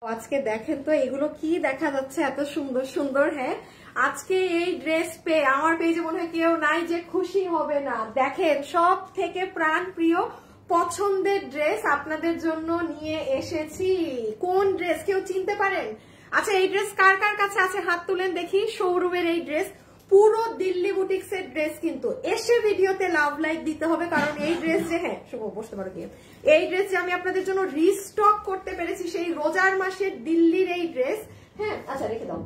আজকে দেখেন তো এগুলো কি দেখা যাচ্ছে, এত সুন্দর সুন্দর। হ্যাঁ, আজকে এই ড্রেস পেয়ে আমার পেজে মনে হয় কেউ নাই যে খুশি হবে না। দেখেন, সব থেকে প্রাণ প্রিয় পছন্দের ড্রেস আপনাদের জন্য নিয়ে এসেছি। কোন ড্রেস কেউ চিনতে পারেন? আচ্ছা, এই ড্রেস কার কার কাছে আছে হাত তুলেন দেখি। শোরুমের এই ড্রেস, পুরো দিল্লি বুটিক্স এর ড্রেস, কিন্তু এসে ভিডিওতে লাভ লাইক দিতে হবে, কারণ এই ড্রেস যে, হ্যাঁ শুভ বসতে পারো কি, এই ড্রেস যে আমি আপনাদের জন্য রিস্টক করতে পেরেছি সেই রোজার মাসের দিল্লির এই ড্রেস। হ্যাঁ, আচ্ছা রেখে দাও।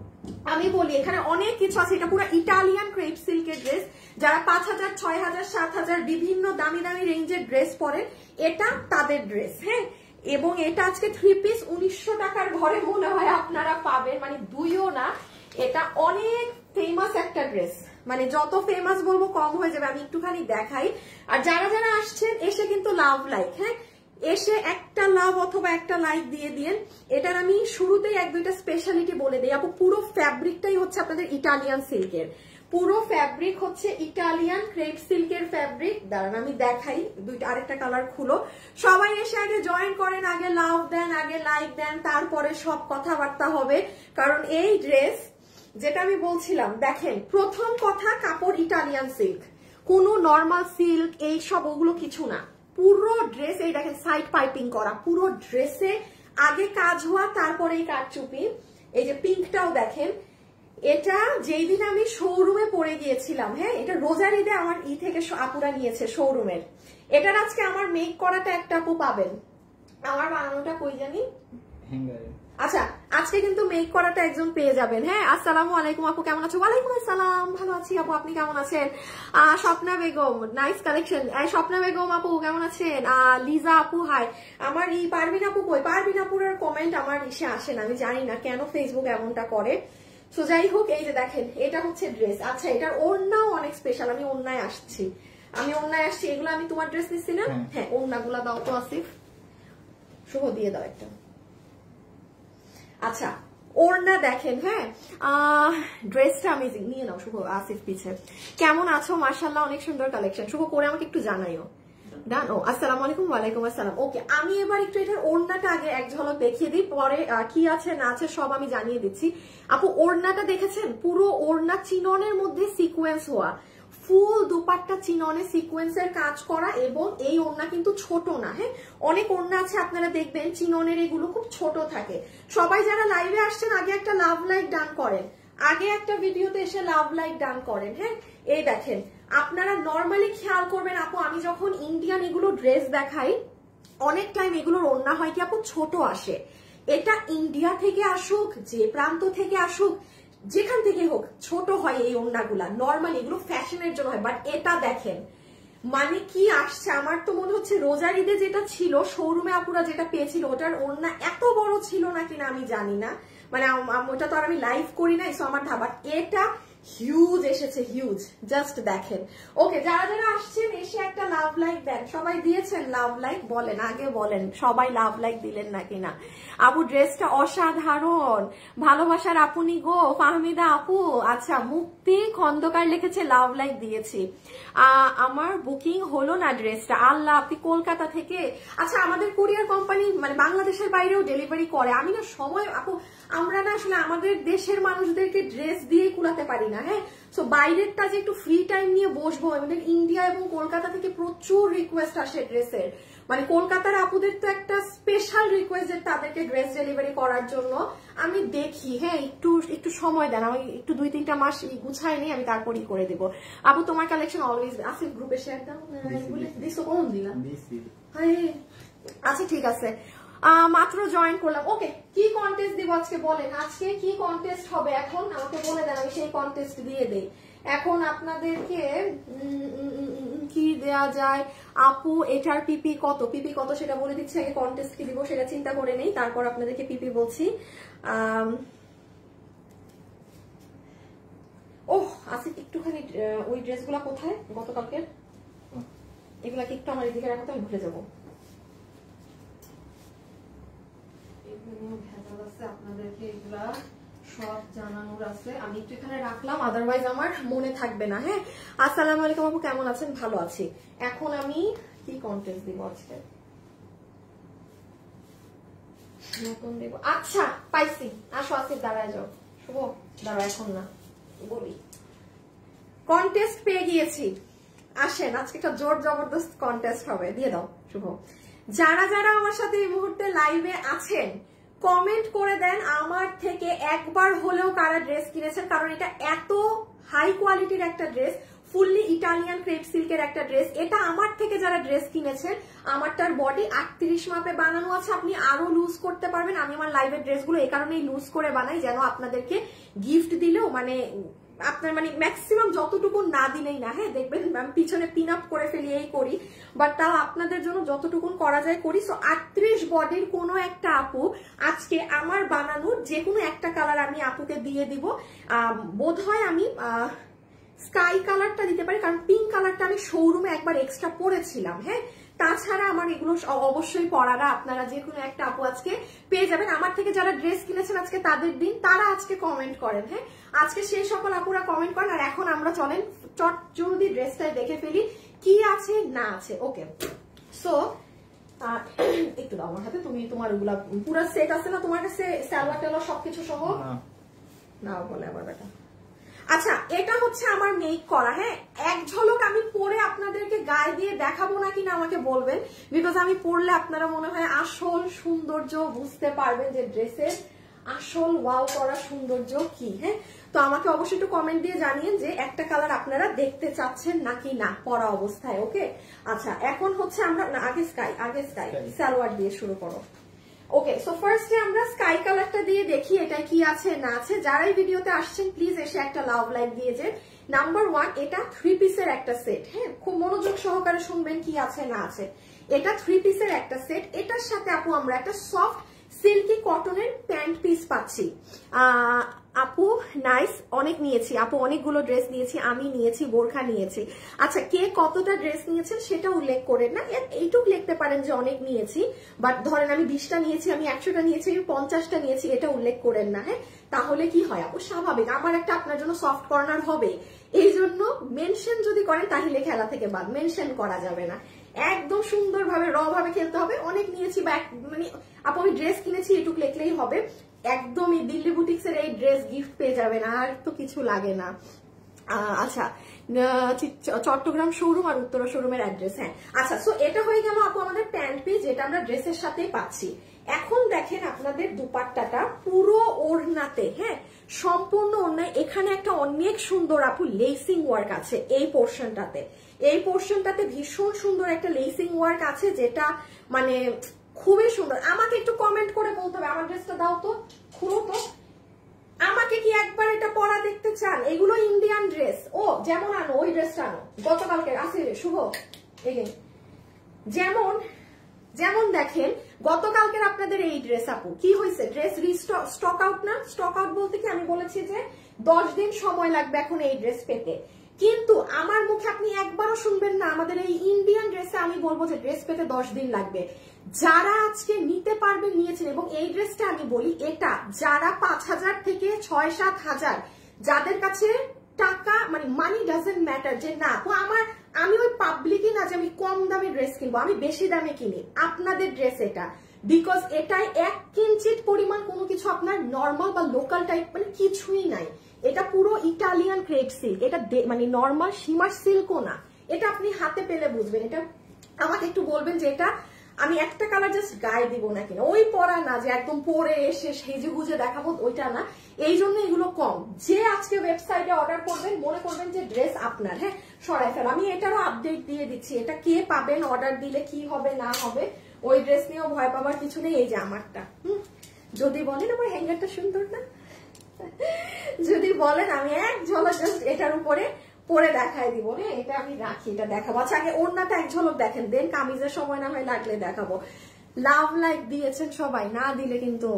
আমি বলি এখানে অনেক কিছু আছে। এটা পুরো ইটালিয়ান ক্রেপ সিল্কের ড্রেস। যারা 5000, 6000, 7000 বিভিন্ন দামি দামি রেঞ্জের ড্রেস পরেন, এটা তাদের ড্রেস। হ্যাঁ, এবং এটা আজকে 3 পিস 1900 টাকার ঘরে মনে হয় আপনারা পাবেন, মানে দুইও না। এটা অনেক ফেমাস একটা ড্রেস, মানে যত ফেমাস বলবো কম হয়ে যাবে। আমি একটুখানি দেখাই। আর যারা যারা আসছেন এসে কিন্তু লাভ লাইক, হ্যাঁ এসে একটা লাভ অথবা একটা লাইক দিয়ে দিন। এটার আমি শুরুতেই এক দুইটা স্পেশালিটি বলে দিই আপু। পুরো ফ্যাব্রিকটাই হচ্ছে আপনাদের ইটালিয়ান সিল্কের, পুরো ফ্যাব্রিক হচ্ছে ইটালিয়ান ক্রেপ সিল্কের ফ্যাব্রিক। দাঁড়ান আমি দেখাই, দুইটা আরেকটা কালার খুলো। সবাই এসে আগে জয়েন করেন, আগে লাভ দেন, আগে লাইক দেন, তারপরে সব কথাবার্তা হবে। কারণ এই ড্রেস যেটা আমি বলছিলাম, দেখেন প্রথম কথা, কাপড় ইটালিয়ান সিল্ক, কোনো নর্মাল সিল্ক এইসব ওগুলো কিছু না। পুরো ড্রেস এই দেখেন সাইড পাইপিং করা, পুরো ড্রেসে আগে কাজ হওয়া, তারপরে এই কারচুপি। এই যে পিঙ্কটাও দেখেন, এটা যেই দিন আমি শোরুমে পরে গিয়েছিলাম, হ্যাঁ এটা রোজার ঈদে আমার থেকে আপুরা নিয়েছে শোরুমের। এটার আজকে আমার মেক করাটা একটা আপু পাবেন, আমার বানানোটা কই জানি। আচ্ছা, আজকে কিন্তু মেক করাটা একজন পেয়ে যাবেন। হ্যাঁ, আসসালামু আলাইকুম আপু, কেমন আছো? ওয়ালাইকুম আসসালাম, ভালো আছি আপু, আপনি কেমন আছেন? Swapna Begum, nice collection. স্বপ্না বেগম আপু কেমন আছেন? লিজা আপু হাই। আমার এই পারভিন আপু কই? পারভিন আপুর কমেন্ট আমার ইসে আসে না, আমি জানি না কেন ফেসবুক এমনটা করে। সো যাই হোক, এই যে দেখেন এটা হচ্ছে ড্রেস। আচ্ছা, এটার ওড়নাও অনেক স্পেশাল। আমি ওড়নায় আসছি, এগুলো আমি তোমার ড্রেস নিচ্ছি না। হ্যাঁ, ওড়নাগুলা দাও তো আসিফ, শুভ দিয়ে দাও একটা। আচ্ছা, ওড়না দেখেন। হ্যাঁ, ড্রেসটা অ্যামেজিং, নিয়ে নাও শুভ। আসিফ পিছে কেমন আছো? মাশাআল্লাহ, অনেক সুন্দর কালেকশন। শুভ করে আমাকে একটু জানাইও। ডান। ও আসসালামু আলাইকুম। ওয়ালাইকুম আসসালাম। ওকে, আমি এবার একটু এটার ওড়নাটা আগে এক ঝলক দেখিয়ে দিই, পরে কি আছে না আছে সব আমি জানিয়ে দিচ্ছি। আপু ওড়নাটা দেখেছেন? পুরো ওড়না চিননের মধ্যে সিকোয়েন্স হওয়া, ফুল দুপাট্টা চিননে সিকোয়েন্সের কাজ করা, এবং এই ওড়না কিন্তু ছোট না। হ্যাঁ, অনেক ওড়না আছে আপনারা দেখবেন চিননের এগুলো খুব ছোট থাকে। সবাই যারা লাইভে আসছেন আগে একটা লাভ লাইক ডান করেন, আগে একটা ভিডিওতে এসে লাভ লাইক ডান করেন। হ্যাঁ, এই দেখেন, আপনারা নর্মালি খেয়াল করবেন আপু, আমি যখন ইন্ডিয়ান এগুলো ড্রেস দেখাই অনেক টাইম এগুলোর ওড়না হয় কি আপু ছোট আসে। এটা ইন্ডিয়া থেকে আসুক, যে প্রান্ত থেকে আসুক, যেখান থেকে হোক, ছোট হয় এই ওড়নাগুলা। নর্মালি এগুলো ফ্যাশনের জন্য হয়, বাট এটা দেখেন মানে কি আসছে। আমার তো মনে হচ্ছে রোজার ঈদে যেটা ছিল শোরুমে আপুরা যেটা পেয়েছিল, ওটার ওড়না এত বড় ছিল না কিনা আমি জানি না, মানে ওটা তো আর আমি লাইভ করি নাই, সো আমার ধাবা। এটা হিউজ এসেছে, হিউজ, জাস্ট দেখেন। ওকে, যারা যারা আসছেন এসে একটা লাভ লাইক দেন। সবাই দিয়েছেন লাভ লাইক? বলেন, আগে বলেন সবাই লাভ লাইক দিলেন নাকি না। আপু ড্রেসটা অসাধারণ, ভালোবাসার আপুনি গো, ফাহমিদা আপু। আচ্ছা, মুক্তি খন্দকার লিখেছে লাভ লাইক দিয়েছি। আমার বুকিং হলো না ড্রেসটা। আল্লাহ, আপনি কলকাতা থেকে? আচ্ছা, আমাদের কুরিয়ার কোম্পানি মানে বাংলাদেশের বাইরেও ডেলিভারি করে। আমি না সময় আপু, আমরা না আসলে আমাদের দেশের মানুষদেরকে ড্রেস দিয়ে কুলাতে পারি না। হ্যাঁ, সো বাইরেরটা যে একটু ফ্রি টাইম নিয়ে বসবো। আমাদের ইন্ডিয়া এবং কলকাতা থেকে প্রচুর রিকোয়েস্ট আসে ড্রেসের, মানে কলকাতার আপুদের তো একটা স্পেশাল রিকোয়েস্ট যে তাদেরকে ড্রেস ডেলিভারি করার জন্য। আমি দেখি, হ্যাঁ একটু সময় দেন, আমি একটু 2-3টা মাস গুছাই নি, আমি তারপরই করে দেবো। আপু তোমার কালেকশন অলওয়েজ। আসিফ গ্রুপে শেয়ার দাও। আচ্ছা ঠিক আছে, মাত্র জয়েন করলাম। ওকে, কি কন্টেস্ট দিব আজকে বলেন? আজকে কি কন্টেস্ট হবে এখন আমাকে বলে দেন, আমি সেই কন্টেস্ট দিয়ে দেই। এখন আপনাদেরকে কি দেয়া যায় আপু? এটার পিপি কত সেটা বলে দিচ্ছি। আগে কন্টেস্ট কি দিব সেটা চিন্তা করে নেই, তারপর আপনাদেরকে পিপি বলছি। ওহ আসিফ, একটুখানি ওই ড্রেসগুলা কোথায় গতকালকের, এগুলাকে একটু আমার এদিকে রাখতে, আমি ভুলে যাবো। আপনাদেরকে এগুলা সব জানানোর আছে, আমি একটু এখানে রাখলাম, আদারওয়াইজ আমার মনে থাকবে না। হ্যাঁ, আসসালামু আলাইকুম আপু, কেমন আছেন? ভালো আছি। এখন আমি কি কন্টেস্ট দিব আজকে? নতুন দেব। আচ্ছা পাইছি, আসো আসিফ দাঁড়ায় যাও। শুভ দাঁড়া, এখন না বলি, কন্টেস্ট পেয়ে গিয়েছি, আসেন আজকে একটা জোর জবরদস্ত কন্টেস্ট হবে, দিয়ে দাও শুভ। যারা যারা আমার সাথে এই মুহূর্তে লাইভে আছেন কমেন্ট করে দেন আমার থেকে একবার হলেও কারা ড্রেস কিনেছেন, কারণ এটা এত হাই কোয়ালিটির একটা ড্রেস, ফুললি ইটালিয়ান ক্রেপ সিল্কের একটা ড্রেস। এটা আমার থেকে যারা ড্রেস কিনেছেন, আমারটার বডি 38 মাপে বানানো আছে, আপনি আরো লুজ করতে পারবেন। আমি আমার লাইভের ড্রেসগুলো এই কারণেই লুজ করে বানাই, যেন আপনাদেরকে গিফট দিলেও মানে আপনার মানে ম্যাক্সিমাম যতটুকু না দিলেই না, হ্যাঁ দেখবেন পিছনে পিন আপ করে ফেলি এই করি, বাট তাও আপনাদের জন্য যতটুকু করা যায় করি। সো 38 বডির কোনো একটা আপু আজকে আমার বানানোর যে কোনো একটা কালার আমি আপুকে দিয়ে দিব। বোধহয় আমি স্কাই কালারটা দিতে পারি, কারণ পিঙ্ক কালারটা আমি শোরুমে একবার এক্সট্রা পরেছিলাম। হ্যাঁ, তাছাড়া আমার এগুলো অবশ্যই পরারা আপনারা যে কোনো একটা আপু আজকে পেয়ে যাবেন। আমার থেকে যারা ড্রেস কিনেছেন আজকে তাদের দিন, তারা আজকে কমেন্ট করেন। হ্যাঁ, আজকে সেই সকল আপুরা কমেন্ট করেন। আর এখন আমরা চলেন চট জলদি ড্রেসটাই দেখে ফেলি কি আছে না আছে। ওকে, সো একটু দাও আমার হাতে, তুমি তোমার ওগুলা পুরো সেট আছে না তোমার কাছে, সালোয়ার টালোয়ার সবকিছু সহ নাও বলে আবার বেটা। আচ্ছা, এটা হচ্ছে আমার মেক করা। হ্যাঁ, এক ঝলক আমি পরে আপনাদেরকে গায়ে দিয়ে দেখাবো না কিনা আমাকে বলবেন, বিকজ আমি পরলে আপনারা মনে হয় আসল সৌন্দর্য বুঝতে পারবেন যে ড্রেসের আসল ওয়াও করা সৌন্দর্য কি। হ্যাঁ, তো আমাকে অবশ্যই একটু কমেন্ট দিয়ে জানিয়েন যে একটা কালার আপনারা দেখতে চাচ্ছেন নাকি না পরা অবস্থায়। ওকে, আচ্ছা এখন হচ্ছে আমরা আগে স্কাই সালোয়ার দিয়ে শুরু করো। ওকে, সো ফার্স্টে আমরা স্কাই কালারটা দিয়ে দেখি এটা কি আছে না আছে। যারা এই ভিডিওতে আসছেন প্লিজ এসে একটা লাভ লাইক দিয়ে যে। নাম্বার 1, এটা 3 পিসের একটা সেট। হ্যাঁ, খুব মনোযোগ সহকারে শুনবেন কি আছে না আছে। এটা 3 পিসের একটা সেট। এটার সাথে আপু আমরা একটা সফট সিল্কি কটনের প্যান্ট পিস পাচ্ছি। আপু নাইস, অনেক নিয়েছি আপু, অনেকগুলো ড্রেস নিয়েছি, আমি নিয়েছি, বোরখা নিয়েছি। আচ্ছা, কে কতটা ড্রেস নিয়েছেন সেটা উল্লেখ করেন না, এইটুকু লিখতে পারেন যে অনেক নিয়েছি, বাট ধরেন আমি 20টা নিয়েছি, আমি 100টা নিয়েছি, আমি 50টা নিয়েছি, এটা উল্লেখ করেন না। হ্যাঁ, তাহলে কি হয় আপু, স্বাভাবিক আমার একটা আপনার জন্য সফট কর্নার হবে, এই জন্য মেনশন যদি করেন তাহলে খেলা থেকে বাদ, মেনশন করা যাবে না, একদম সুন্দরভাবে র ভাবে খেলতে হবে। অনেক নিয়েছি বা মানে আপু আমি ড্রেস কিনেছি এটুক লিখলেই হবে, একদমই দিল্লি বুটিক্সের এই ড্রেস গিফট পেয়ে যাবেন, আর তো কিছু লাগে না। আচ্ছা, চট্টগ্রাম শোরুম আর উত্তরা শোরুমের অ্যাড্রেস। হ্যাঁ, আচ্ছা, সো এটা হয়ে গেল আপু আমাদের প্যান্ট পিস, যেটা আমরা ড্রেসের সাথেই পাচ্ছি। এখন দেখেন আপনাদের দুপাট্টাটা পুরো ওড়নাতে, হ্যাঁ সম্পূর্ণ ওড়নায় এখানে একটা অনেক সুন্দর আপু লেসিং ওয়ার্ক আছে এই পোর্শনটাতে। এই পোর্শনটাতে ভীষণ সুন্দর একটা লেসিং ওয়ার্ক আছে, যেটা মানে খুবই সুন্দর। আমাকে একটু কমেন্ট করে বলতে হবে, আমার ড্রেসটা দাও তো, খুলো তো, আমাকে কি একবার এটা পরা দেখতে চান? এগুলো ইন্ডিয়ান ড্রেস। ও যেমন আনো ওই ড্রেসটা আনো, গতকালকে আছে শুভ, যেমন যেমন দেখেন গতকালকের আপনাদের এই ড্রেস আপু কি হয়েছে, ড্রেস স্টক আউট না, স্টক আউট বলতে কি আমি বলেছি যে 10 দিন সময় লাগবে এখন এই ড্রেস পেতে, কিন্তু আমার মুখে আপনি একবারও শুনবেন না আমাদের এই ইন্ডিয়ান ড্রেসে আমি বলবো যে ড্রেস পেতে 10 দিন লাগবে। যারা আজকে নিতে পারবেন নিয়েছেন, এবং এই ড্রেসটা আমি বলি এটা যারা 5000 থেকে 6-7 যাদের কাছে টাকা মানে মানি ডাজেন্ট ম্যাটার, যে না আমি ওই পাবলিকই না যে আমি কম দামে ড্রেস কিনবো, আমি বেশি দামে কিনি, আপনাদের ড্রেস এটা, বিকজ এটাই 1 কিঞ্চিত পরিমাণ কোনো কিছু আপনার নর্মাল বা লোকাল টাইপ মানে কিছুই নাই, এটা পুরো ইটালিয়ান ক্রেপ সিল্ক, এটা মানে নর্মাল সীমার সিল্কও না, এটা আপনি হাতে পেলে বুঝবেন। এটা আমাকে একটু বলবেন যে এটা আমি একটা কালার জাস্ট গায়ে দিব না কিনা, ওই পরা না যে একদম পরে এসে সেজে গুজে দেখাবো, ওইটা না, এই জন্য এগুলো কম। যে আজকে ওয়েবসাইটে অর্ডার করবেন মনে করবেন যে ড্রেস আপনার, হ্যাঁ সরাই ফেল, আমি এটারও আপডেট দিয়ে দিচ্ছি, এটা কে পাবেন অর্ডার দিলে কি হবে না হবে, ওই ড্রেস নিয়েও ভয় পাবার কিছু নেই। এই যে আমারটা, যদি বলেন আমার হ্যাঙ্গারটা সুন্দর না, যদি বলেন আমি এক ঝলক জাস্ট এটার উপরে পরে দেখায় দিব। হ্যাঁ, এটা আমি রাখি, এটা দেখাবো। আচ্ছা, আগে ওড়নাটা এক ঝলক দেখেন, দেন কামিজের সময় না হয় লাগলে দেখাবো। লাভ লাইক দিয়েছেন সবাই, না দিলে কিন্তু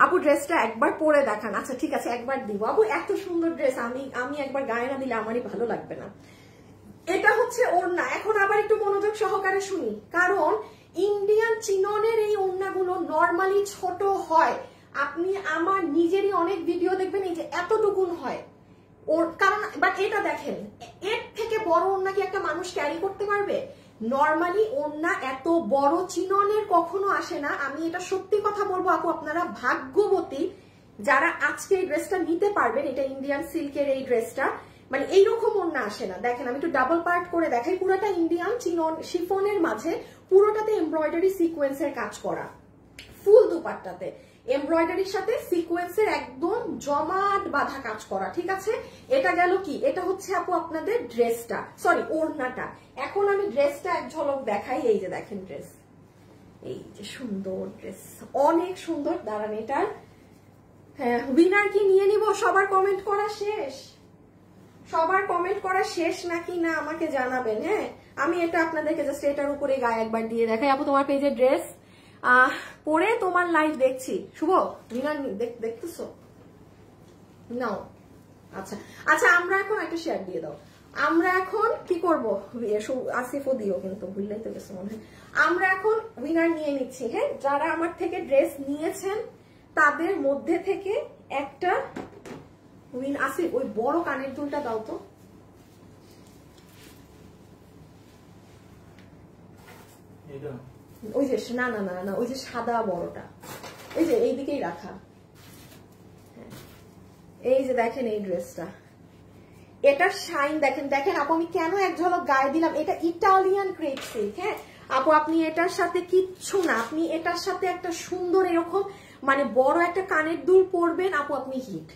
আপু ড্রেসটা একবার পরে দেখান। আচ্ছা ঠিক আছে, একবার দিব আপু, এত সুন্দর ড্রেস আমি একবার গায়ে না দিলে আমারই ভালো লাগবে না। এটা হচ্ছে ওড়না। এখন আবার একটু মনোযোগ সহকারে শুনি, কারণ ইন্ডিয়ান চিননের এই ওড়নাগুলো নর্মালি ছোট হয়, আপনি আমার নিজেরই অনেক ভিডিও দেখবেন এই যে এতটুকুন হয় ওর, কারণ বাট এটা দেখেন এর থেকে বড় ওড়না কি একটা মানুষ ক্যারি করতে পারবে? নরমালি ওড়না এত বড় চিননের কখনো আসে না। আমি এটা সত্যি কথা বলবো আপু, আপনারা ভাগ্যবতী যারা আজকে এই ড্রেসটা নিতে পারবেন। এটা ইন্ডিয়ান সিল্কের এই ড্রেসটা, মানে এইরকম ওড়না আসে না। দেখেন আমি একটু ডাবল পার্ট করে দেখাই। পুরোটা ইন্ডিয়ান চিনন শিফনের মাঝে, পুরোটাতে এমব্রয়ডারি সিকোয়েন্সের কাজ করা, ফুল দুপাট্টাতে এমব্রয়ডারির সাথে সিকোয়েন্সের একদম জমাট বাঁধা কাজ করা, ঠিক আছে। এটা গেল কি, এটা হচ্ছে আপু আপনাদের ড্রেসটা, সরি ওড়নাটা। এখন আমি ড্রেসটা এক ঝলক দেখাই। এই যে দেখেন ড্রেস, এই যে সুন্দর ড্রেস, অনেক সুন্দর। দাঁড়ান এটার হ্যাঁ উইনার কি নিয়ে নিব? সবার কমেন্ট করা শেষ? সবার কমেন্ট করা শেষ নাকি না আমাকে জানাবেন। হ্যাঁ আমি এটা আপনাদেরকে জাস্ট এটার উপরে গায়ে একবার দিয়ে দেখাই। আপু তোমার পেজে ড্রেস পরে তোমার লাইভ দেখছি। শুভ উইনার দেখতেছো নাও? আচ্ছা আচ্ছা, আমরা এখন একটা শেয়ার দিয়ে দাও। আমরা এখন কি করবো, আসিফও দিও কিন্তু, ভুললেই তো গেছে মনে হয়। আমরা এখন উইনার নিয়ে নিচ্ছি। হ্যাঁ যারা আমার থেকে ড্রেস নিয়েছেন তাদের মধ্যে থেকে একটা আসিফ ওই বড় কানের দুলটা দাও তো। ওই যে না না না না, ওই যে সাদা বড়টা, এই যে এইদিকেই রাখা। এই যে দেখেন এই ড্রেসটা, এটা শাইন দেখেন। দেখেন আপু আমি কেন এক ঝলক গায়ে দিলাম, এটা ইটালিয়ান ক্রেপ সিল্ক। হ্যাঁ আপু আপনি এটার সাথে কিচ্ছু না, আপনি এটার সাথে একটা সুন্দর এরকম মানে বড় একটা কানের দুল পরবেন আপু, আপনি হিট,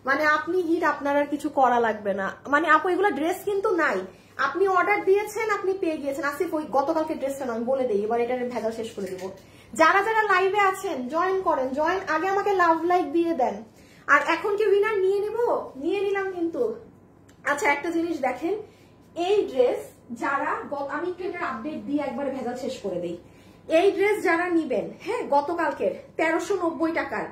মানে আপনি হিট, আপনার আর কিছু করা লাগবে না। মানে আপু এগুলো ড্রেস কিন্তু নাই, আপনি অর্ডার দিয়েছেন, আপনি পেয়ে গিয়েছেন। আসিফ ওই গতকালকে ড্রেসটা আমি বলে দিই, এবার এটা ভেজাল শেষ করে দিব। যারা যারা লাইভে আছেন জয়েন করেন, জয়েন আগে আমাকে লাভ লাইক দিয়ে দেন। আর এখন কি উইনার নিয়ে নিব? নিয়ে নিলাম কিন্তু। আচ্ছা একটা জিনিস দেখেন, এই ড্রেস যারা, আমি একটু এটার আপডেট দিয়ে একবার ভেজাল শেষ করে দিই। এই ড্রেস যারা নিবেন, হ্যাঁ গতকালকের 1390 টাকার,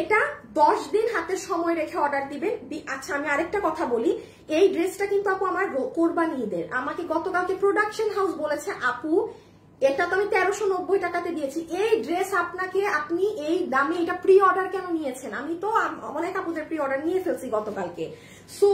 এটা 10 দিন হাতে সময় রেখে অর্ডার দিবেন। আচ্ছা আমি আরেকটা কথা বলি, এই ড্রেসটা কিন্তু আপু আমার কোরবানি ঈদের, আমাকে গতকালকে প্রোডাকশন হাউস বলেছে আপু এটা তো আমি 1390 টাকাতে দিয়েছি, এই ড্রেস আপনাকে, আপনি এই দামে এটা প্রি অর্ডার কেন নিয়েছেন? আমি তো অনেক আপুদের প্রি অর্ডার নিয়ে ফেলছি গতকালকে। সো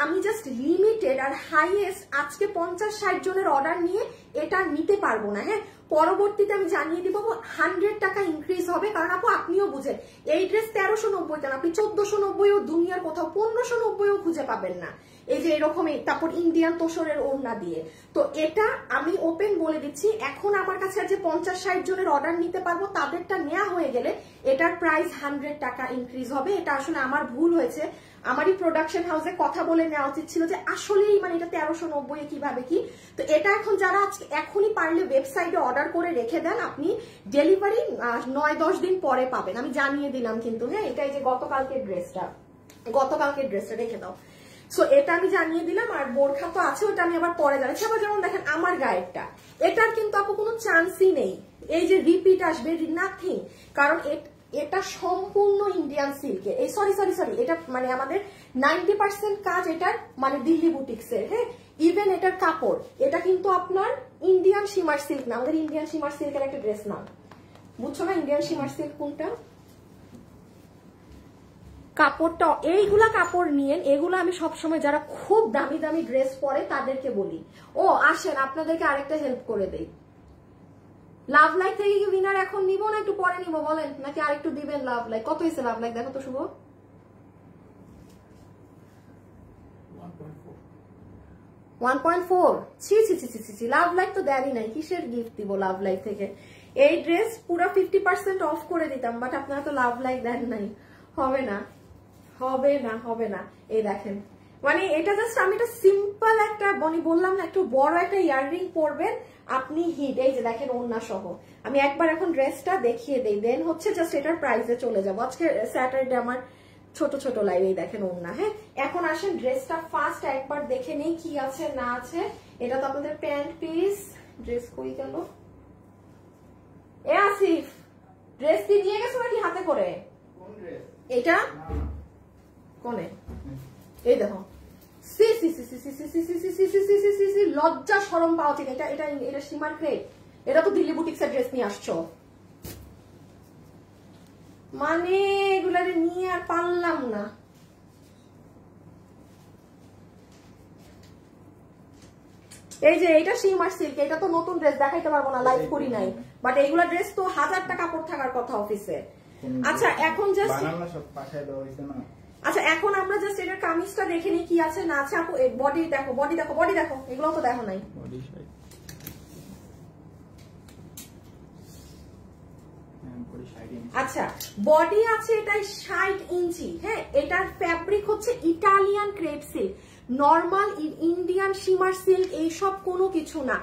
আমি জাস্ট লিমিটেড আর হাইয়েস্ট আজকে 50-60 জনের অর্ডার নিয়ে এটা নিতে পারবো না। হ্যাঁ পরবর্তীতে আমি জানিয়ে দিব 100 টাকা ইনক্রিজ হবে, কারণ আপু আপনিও বুঝেন এই ড্রেস 1390 কেন, আপনি 1490 ও দুনিয়ার কোথাও 1590 ও খুঁজে পাবেন না। এই যে এরকমই, তারপর ইন্ডিয়ান তোষরের ওড়না দিয়ে। তো এটা আমি ওপেন বলে দিচ্ছি, এখন আমার কাছে যে 50-60 জনের অর্ডার নিতে পারবো, তাদেরটা নেওয়া হয়ে গেলে এটার প্রাইস 100 টাকা ইনক্রিজ হবে। এটা আসলে আমার ভুল হয়েছে, আমারই প্রোডাকশন হাউসে কথা বলে নেওয়া উচিত ছিল যে আসলেই মানে এটা 1390 কিভাবে কি। তো এটা এখন যারা আজকে এখনই পারলে ওয়েবসাইটে অর্ডার করে রেখে দেন, আপনি ডেলিভারি 9-10 দিন পরে পাবেন, আমি জানিয়ে দিলাম কিন্তু। হ্যাঁ এটাই যে গতকালকের ড্রেসটা রেখে দাও। সো এটা আমি জানিয়ে দিলাম। আর বোরখা তো আছে, ওটা আমি আবার পরে জানাচ্ছি। আবার যেমন দেখেন আমার গায়েরটা, এটার কিন্তু আপু কোনো চান্সই নেই এই যে রিপিট আসবে, নাথিং, কারণ এটা সম্পূর্ণ ইন্ডিয়ান সিল্কে, এই সরি এটা মানে আমাদের 90% কাজ এটার মানে দিল্লি বুটিক্সের। হ্যাঁ ইভেন এটার কাপড়, এটা কিন্তু আপনার ইন্ডিয়ান শিমার সিল্ক না, আমাদের ইন্ডিয়ান শিমার সিল্কের একটা ড্রেস না, বুঝছো না ইন্ডিয়ান শিমার সিল্ক কোনটা? কাপড়টা, এইগুলা কাপড় নিয়েন, এগুলো আমি সবসময় যারা খুব দামি দামি ড্রেস পরে তাদেরকে বলি। ও আসেন আপনাদেরকে আরেকটা হেল্প করে দেই, লাভ লাইক থেকে কি উইনার এখন নিব না একটু পরে নিব বলেন, নাকি আরেকটু দিবেন? লাভ লাইক কত হয়েছে? লাভ লাইক দেখো তো শুভ, 1.4। ছি লাভ লাইক তো দেয়ারই নাই, কিসের গিফট দিব লাভ লাইক থেকে? এই ড্রেস পুরো 50% অফ করে দিতাম, বাট আপনারা তো লাভ লাইক দেন নাই। হবে না। এই দেখেন, মানে এটা জাস্ট আমি একটা সিম্পল একটা বললাম না, একটু বড় একটা ইয়াররিং পরবেন আপনি হিট। এই যে দেখেন ওড়না সহ, আমি একবার এখন ড্রেসটা দেখিয়ে দেই, দেন হচ্ছে জাস্ট এটার প্রাইসে চলে যাবো। আজকে স্যাটারডে আমার ছোট লাইভ। এই দেখেন ওড়না। হ্যাঁ এখন আসেন ড্রেসটা ফার্স্ট একবার দেখে নেই কি আছে না আছে। এটা তো আপনাদের প্যান্ট পিস, ড্রেস কই গেল? এ আসিফ ড্রেস কি নিয়ে গেছো নাকি হাতে করে? এটা কোনে? এই দেখো, লজ্জা শরম পাওয়া উচিত। এটা সীমার ক্রেট, এটা তো দিল্লি বুটিক্সের ড্রেস নিয়ে আসছো, মানে এগুলারে নিয়ে আর পারলাম না। এই যে এটা শিমার সিল্ক, এটা তো নতুন ড্রেস, দেখাইতে পারবো না, লাইভ করি নাই, বাট এইগুলা ড্রেস তো 1000 টাকা কাপড় থাকার কথা অফিসে। আচ্ছা এখন জাস্ট আচ্ছা এখন আমরা জাস্ট এটার কামিজটা দেখে নিই কি আছে না আছে। আপু বডি দেখো, বডি দেখো, বডি দেখো, এগুলো তো দেখো নাই। আচ্ছা বডি আছে এটা 60 ইঞ্চি। হ্যাঁ এটার ফ্যাব্রিক হচ্ছে Italian crepe silk, normal Indian shimmer silk এইসব কোনো কিছু না,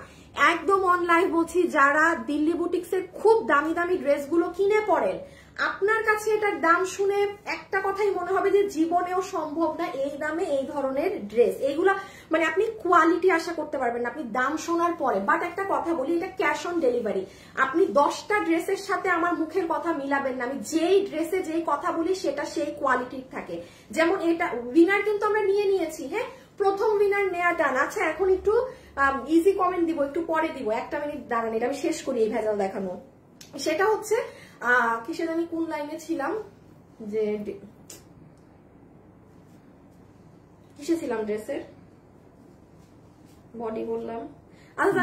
একদম অনলাইন বলছি। যারা দিল্লি বুটিক্সের খুব দামি দামি ড্রেসগুলো কিনে পড়েন, আপনার কাছে এটার দাম শুনে একটা কথাই মনে হবে যে জীবনেও সম্ভব না এই দামে এই ধরনের ড্রেস। এইগুলা মানে আপনি কোয়ালিটি আশা করতে পারবেন না আপনি দাম শোনার পরে। বাট একটা কথা বলি, এটা ক্যাশ অন ডেলিভারি। আপনি 10টা ড্রেসের সাথে আমার মুখের কথা মিলাবেন না, আমি যেই ড্রেসে যেই কথা বলি সেটা সেই কোয়ালিটির থাকে। যেমন এটা উইনার কিন্তু আমরা নিয়েছি, হ্যাঁ প্রথম উইনার নেওয়া ডান। আচ্ছা এখন একটু ইজি কমেন্ট দিব, একটু পরে দিব, 1 মিনিট দাঁড়ান, এটা আমি শেষ করি এই ভেজাল দেখানো। সেটা হচ্ছে কিসের আমি কোন লাইনে ছিলাম, যে কিসে ছিলাম, ড্রেসের বডি বললাম, আচ্ছা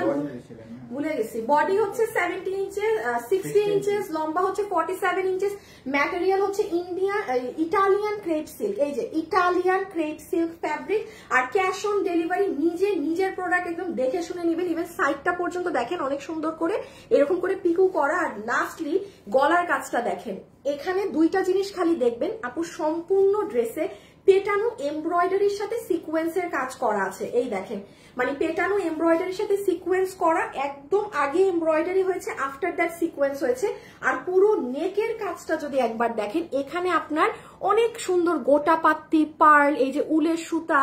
ভুলে গেছি। বডি হচ্ছে 70 ইঞ্চেস, 60 ইঞ্চেস, লম্বা হচ্ছে 47 ইঞ্চেস, ম্যাটেরিয়াল হচ্ছে ইটালিয়ান ক্রেপ সিল্ক। এই যে ইটালিয়ান ক্রেপ সিল্ক ফ্যাব্রিক, আর ক্যাশ অন ডেলিভারি। নিজের প্রোডাক্ট একদম দেখে শুনে নেবেন। ইভেন সাইডটা পর্যন্ত দেখেন অনেক সুন্দর করে এরকম করে পিকু করা। আর লাস্টলি গলার কাজটা দেখেন, এখানে 2টা জিনিস খালি দেখবেন আপু, সম্পূর্ণ ড্রেসে পেটানো এমব্রয়ডারির সাথে সিকোয়েন্সের কাজ করা আছে। এই দেখেন মানে পেটানো এমব্রয়ডারির সাথে সিকোয়েন্স করা, একদম আগে এমব্রয়ডারি হয়েছে, আফটার দ্যাট সিকোয়েন্স হয়েছে। আর পুরো নেকের কাজটা যদি একবার দেখেন, এখানে আপনার অনেক সুন্দর গোটা পাত্তি পার্ল, এই যে উলের সুতা,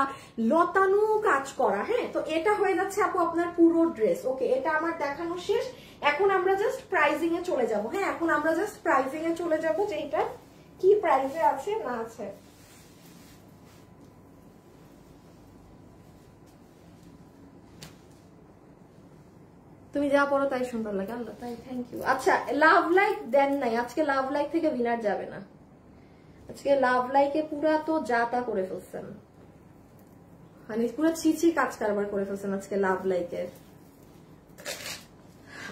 লতানো কাজ করা। হ্যাঁ তো এটা হয়ে যাচ্ছে আপু আপনার পুরো ড্রেস। ওকে এটা আমার দেখানো শেষ, এখন আমরা জাস্ট প্রাইজিং এ চলে যাব। হ্যাঁ এখন আমরা জাস্ট প্রাইজিং এ চলে যাব, যে এটা কি প্রাইসে আছে না আছে। তুমি যা পড়ো তাই সুন্দর লাগে, আল্লাহ তাই, থ্যাংক ইউ। আচ্ছা লাভ লাইক দেন নাই, আজকে লাভ লাইক থেকে উইনার যাবে না, আজকে লাভ লাইকে পুরা তো যা তা করে ফেলছেন, মানে পুরো ছিছি কাজ কারবার করে ফেলছেন আজকে লাভ লাইকের।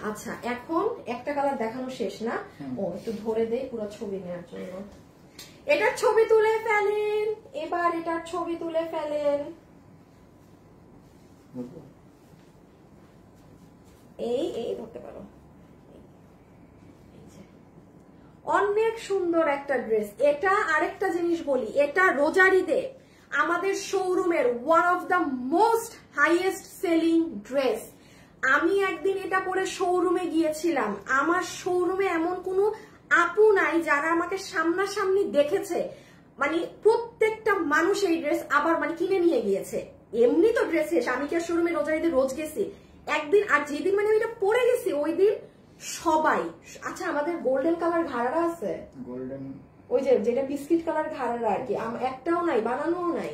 আচ্ছা এখন একটা কালার দেখানো শেষ না, ও একটু ধরে দেই পুরো ছবি নেওয়ার জন্য। এটার ছবি তুলে ফেলেন, এবার এটার ছবি তুলে ফেলেন। এই ধরতে পারো, অনেক সুন্দর একটা ড্রেস। এটা আরেকটা জিনিস বলি, এটা রোজার ঈদে আমাদের শোরুমের one of the most highest selling dress. আমি একদিন এটা পরে শোরুমে গিয়েছিলাম, আমার শোরুমে এমন কোনো আপু নাই যারা আমাকে সামনাসামনি দেখেছে, মানে প্রত্যেকটা মানুষ এই ড্রেস আবার মানে কিনে নিয়ে গিয়েছে। এমনি তো ড্রেস শেষ, আমি কি আর শোরুমে রোজার ঈদে রোজ গেছি একদিন, আর যেদিন মানে ওইটা পরে গেছি ওই দিন সবাই। আচ্ছা আমাদের গোল্ডেন কালার ঘাড়া আছে, গোল্ডেন ওই যে যেটা বিস্কিট কালার ঘাড়া আর কি, একটাও নাই, বানানোও নাই,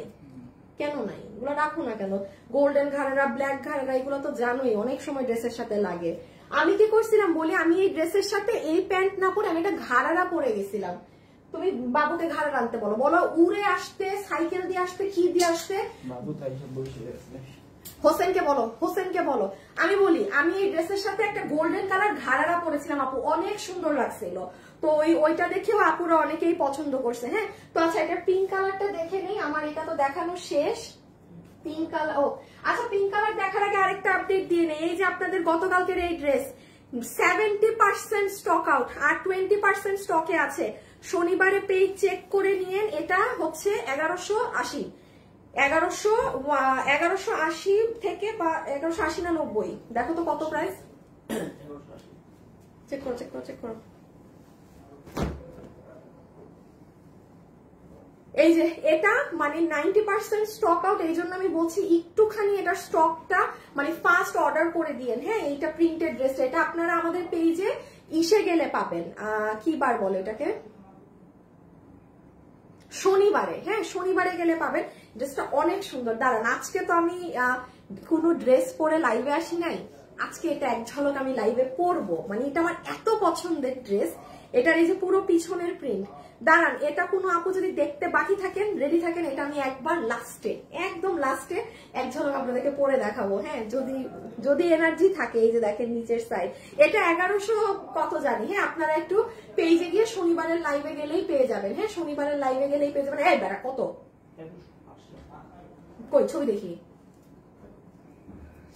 কেন নাই, এগুলো রাখো না কেন? গোল্ডেন ঘাড়া, ব্ল্যাক ঘাড়া, এগুলো তো জানোই অনেক সময় ড্রেসের সাথে লাগে। আমি কি করছিলাম বলি, আমি এই ড্রেসের সাথে এই প্যান্ট না পরে আমি একটা ঘাড়া পরে গেছিলাম। তুমি বাবুকে ঘাড়া আনতে বলো, বলো উড়ে আসতে, সাইকেল দিয়ে আসতে, কি দিয়ে আসতে, বাবু তাই সব বসে আছে। হোসেনকে বলো, হোসেনকে বলো। আমি বলি আমি এই ড্রেসের সাথে একটা গোল্ডেন কালার ঘাড়া পরেছিলাম আপু, অনেক সুন্দর লাগছিল। তো ওইটা দেখেও আপুরা অনেকেই পছন্দ করছে। হ্যাঁ তো আচ্ছা এটা পিঙ্ক কালারটা দেখে নেই, আমার এটা তো দেখানো শেষ। পিঙ্ক কালার, ও আচ্ছা পিঙ্ক কালার দেখার আগে আরেকটা আপডেট দিয়ে নেই। এই যে আপনাদের গতকালকের এই ড্রেস 70% স্টক আউট আর 20% স্টকে আছে। শনিবারে পেজ চেক করে নিয়েন। এটা হচ্ছে 1180 থেকে বা 1180 না 90, দেখো তো কত প্রাইস, চেক করো চেক করো চেক করো। এই যে এটা মানে 90% স্টক আউট, এই জন্য আমি বলছি একটুখানি এটার স্টকটা মানে ফাস্ট অর্ডার করে দিয়েন। হ্যাঁ এইটা প্রিন্টেড ড্রেস, এটা আপনারা আমাদের পেজে ইসে গেলে পাবেন, কি বার বলে এটাকে, শনিবারে। হ্যাঁ শনিবারে গেলে পাবেন। ড্রেসটা অনেক সুন্দর। দাঁড়ান আজকে তো আমি কোনো ড্রেস পরে লাইভে আসি নাই, আজকে এটা এক ঝলক আমি লাইভে পরবো, মানে এটা আমার এত পছন্দের ড্রেস। এটার এই যে পুরো পিছনের প্রিন্ট দাঁড়ান, এটা কোনো আপু যদি দেখতে বাকি থাকেন, রেডি থাকেন, এটা আমি একবার লাস্টে, একদম লাস্টে এক ঝলক আপনাদেরকে পরে দেখাবো। হ্যাঁ, যদি এনার্জি থাকে। এই যে দেখেন নিচের সাইড, এটা 1100 কত জানি। হ্যাঁ, আপনারা একটু পেজে গিয়ে শনিবারের লাইভে গেলেই পেয়ে যাবেন। হ্যাঁ, শনিবারের লাইভে গেলেই পেয়ে যাবেন। এই বেড়া কত, কই ছবি দেখি,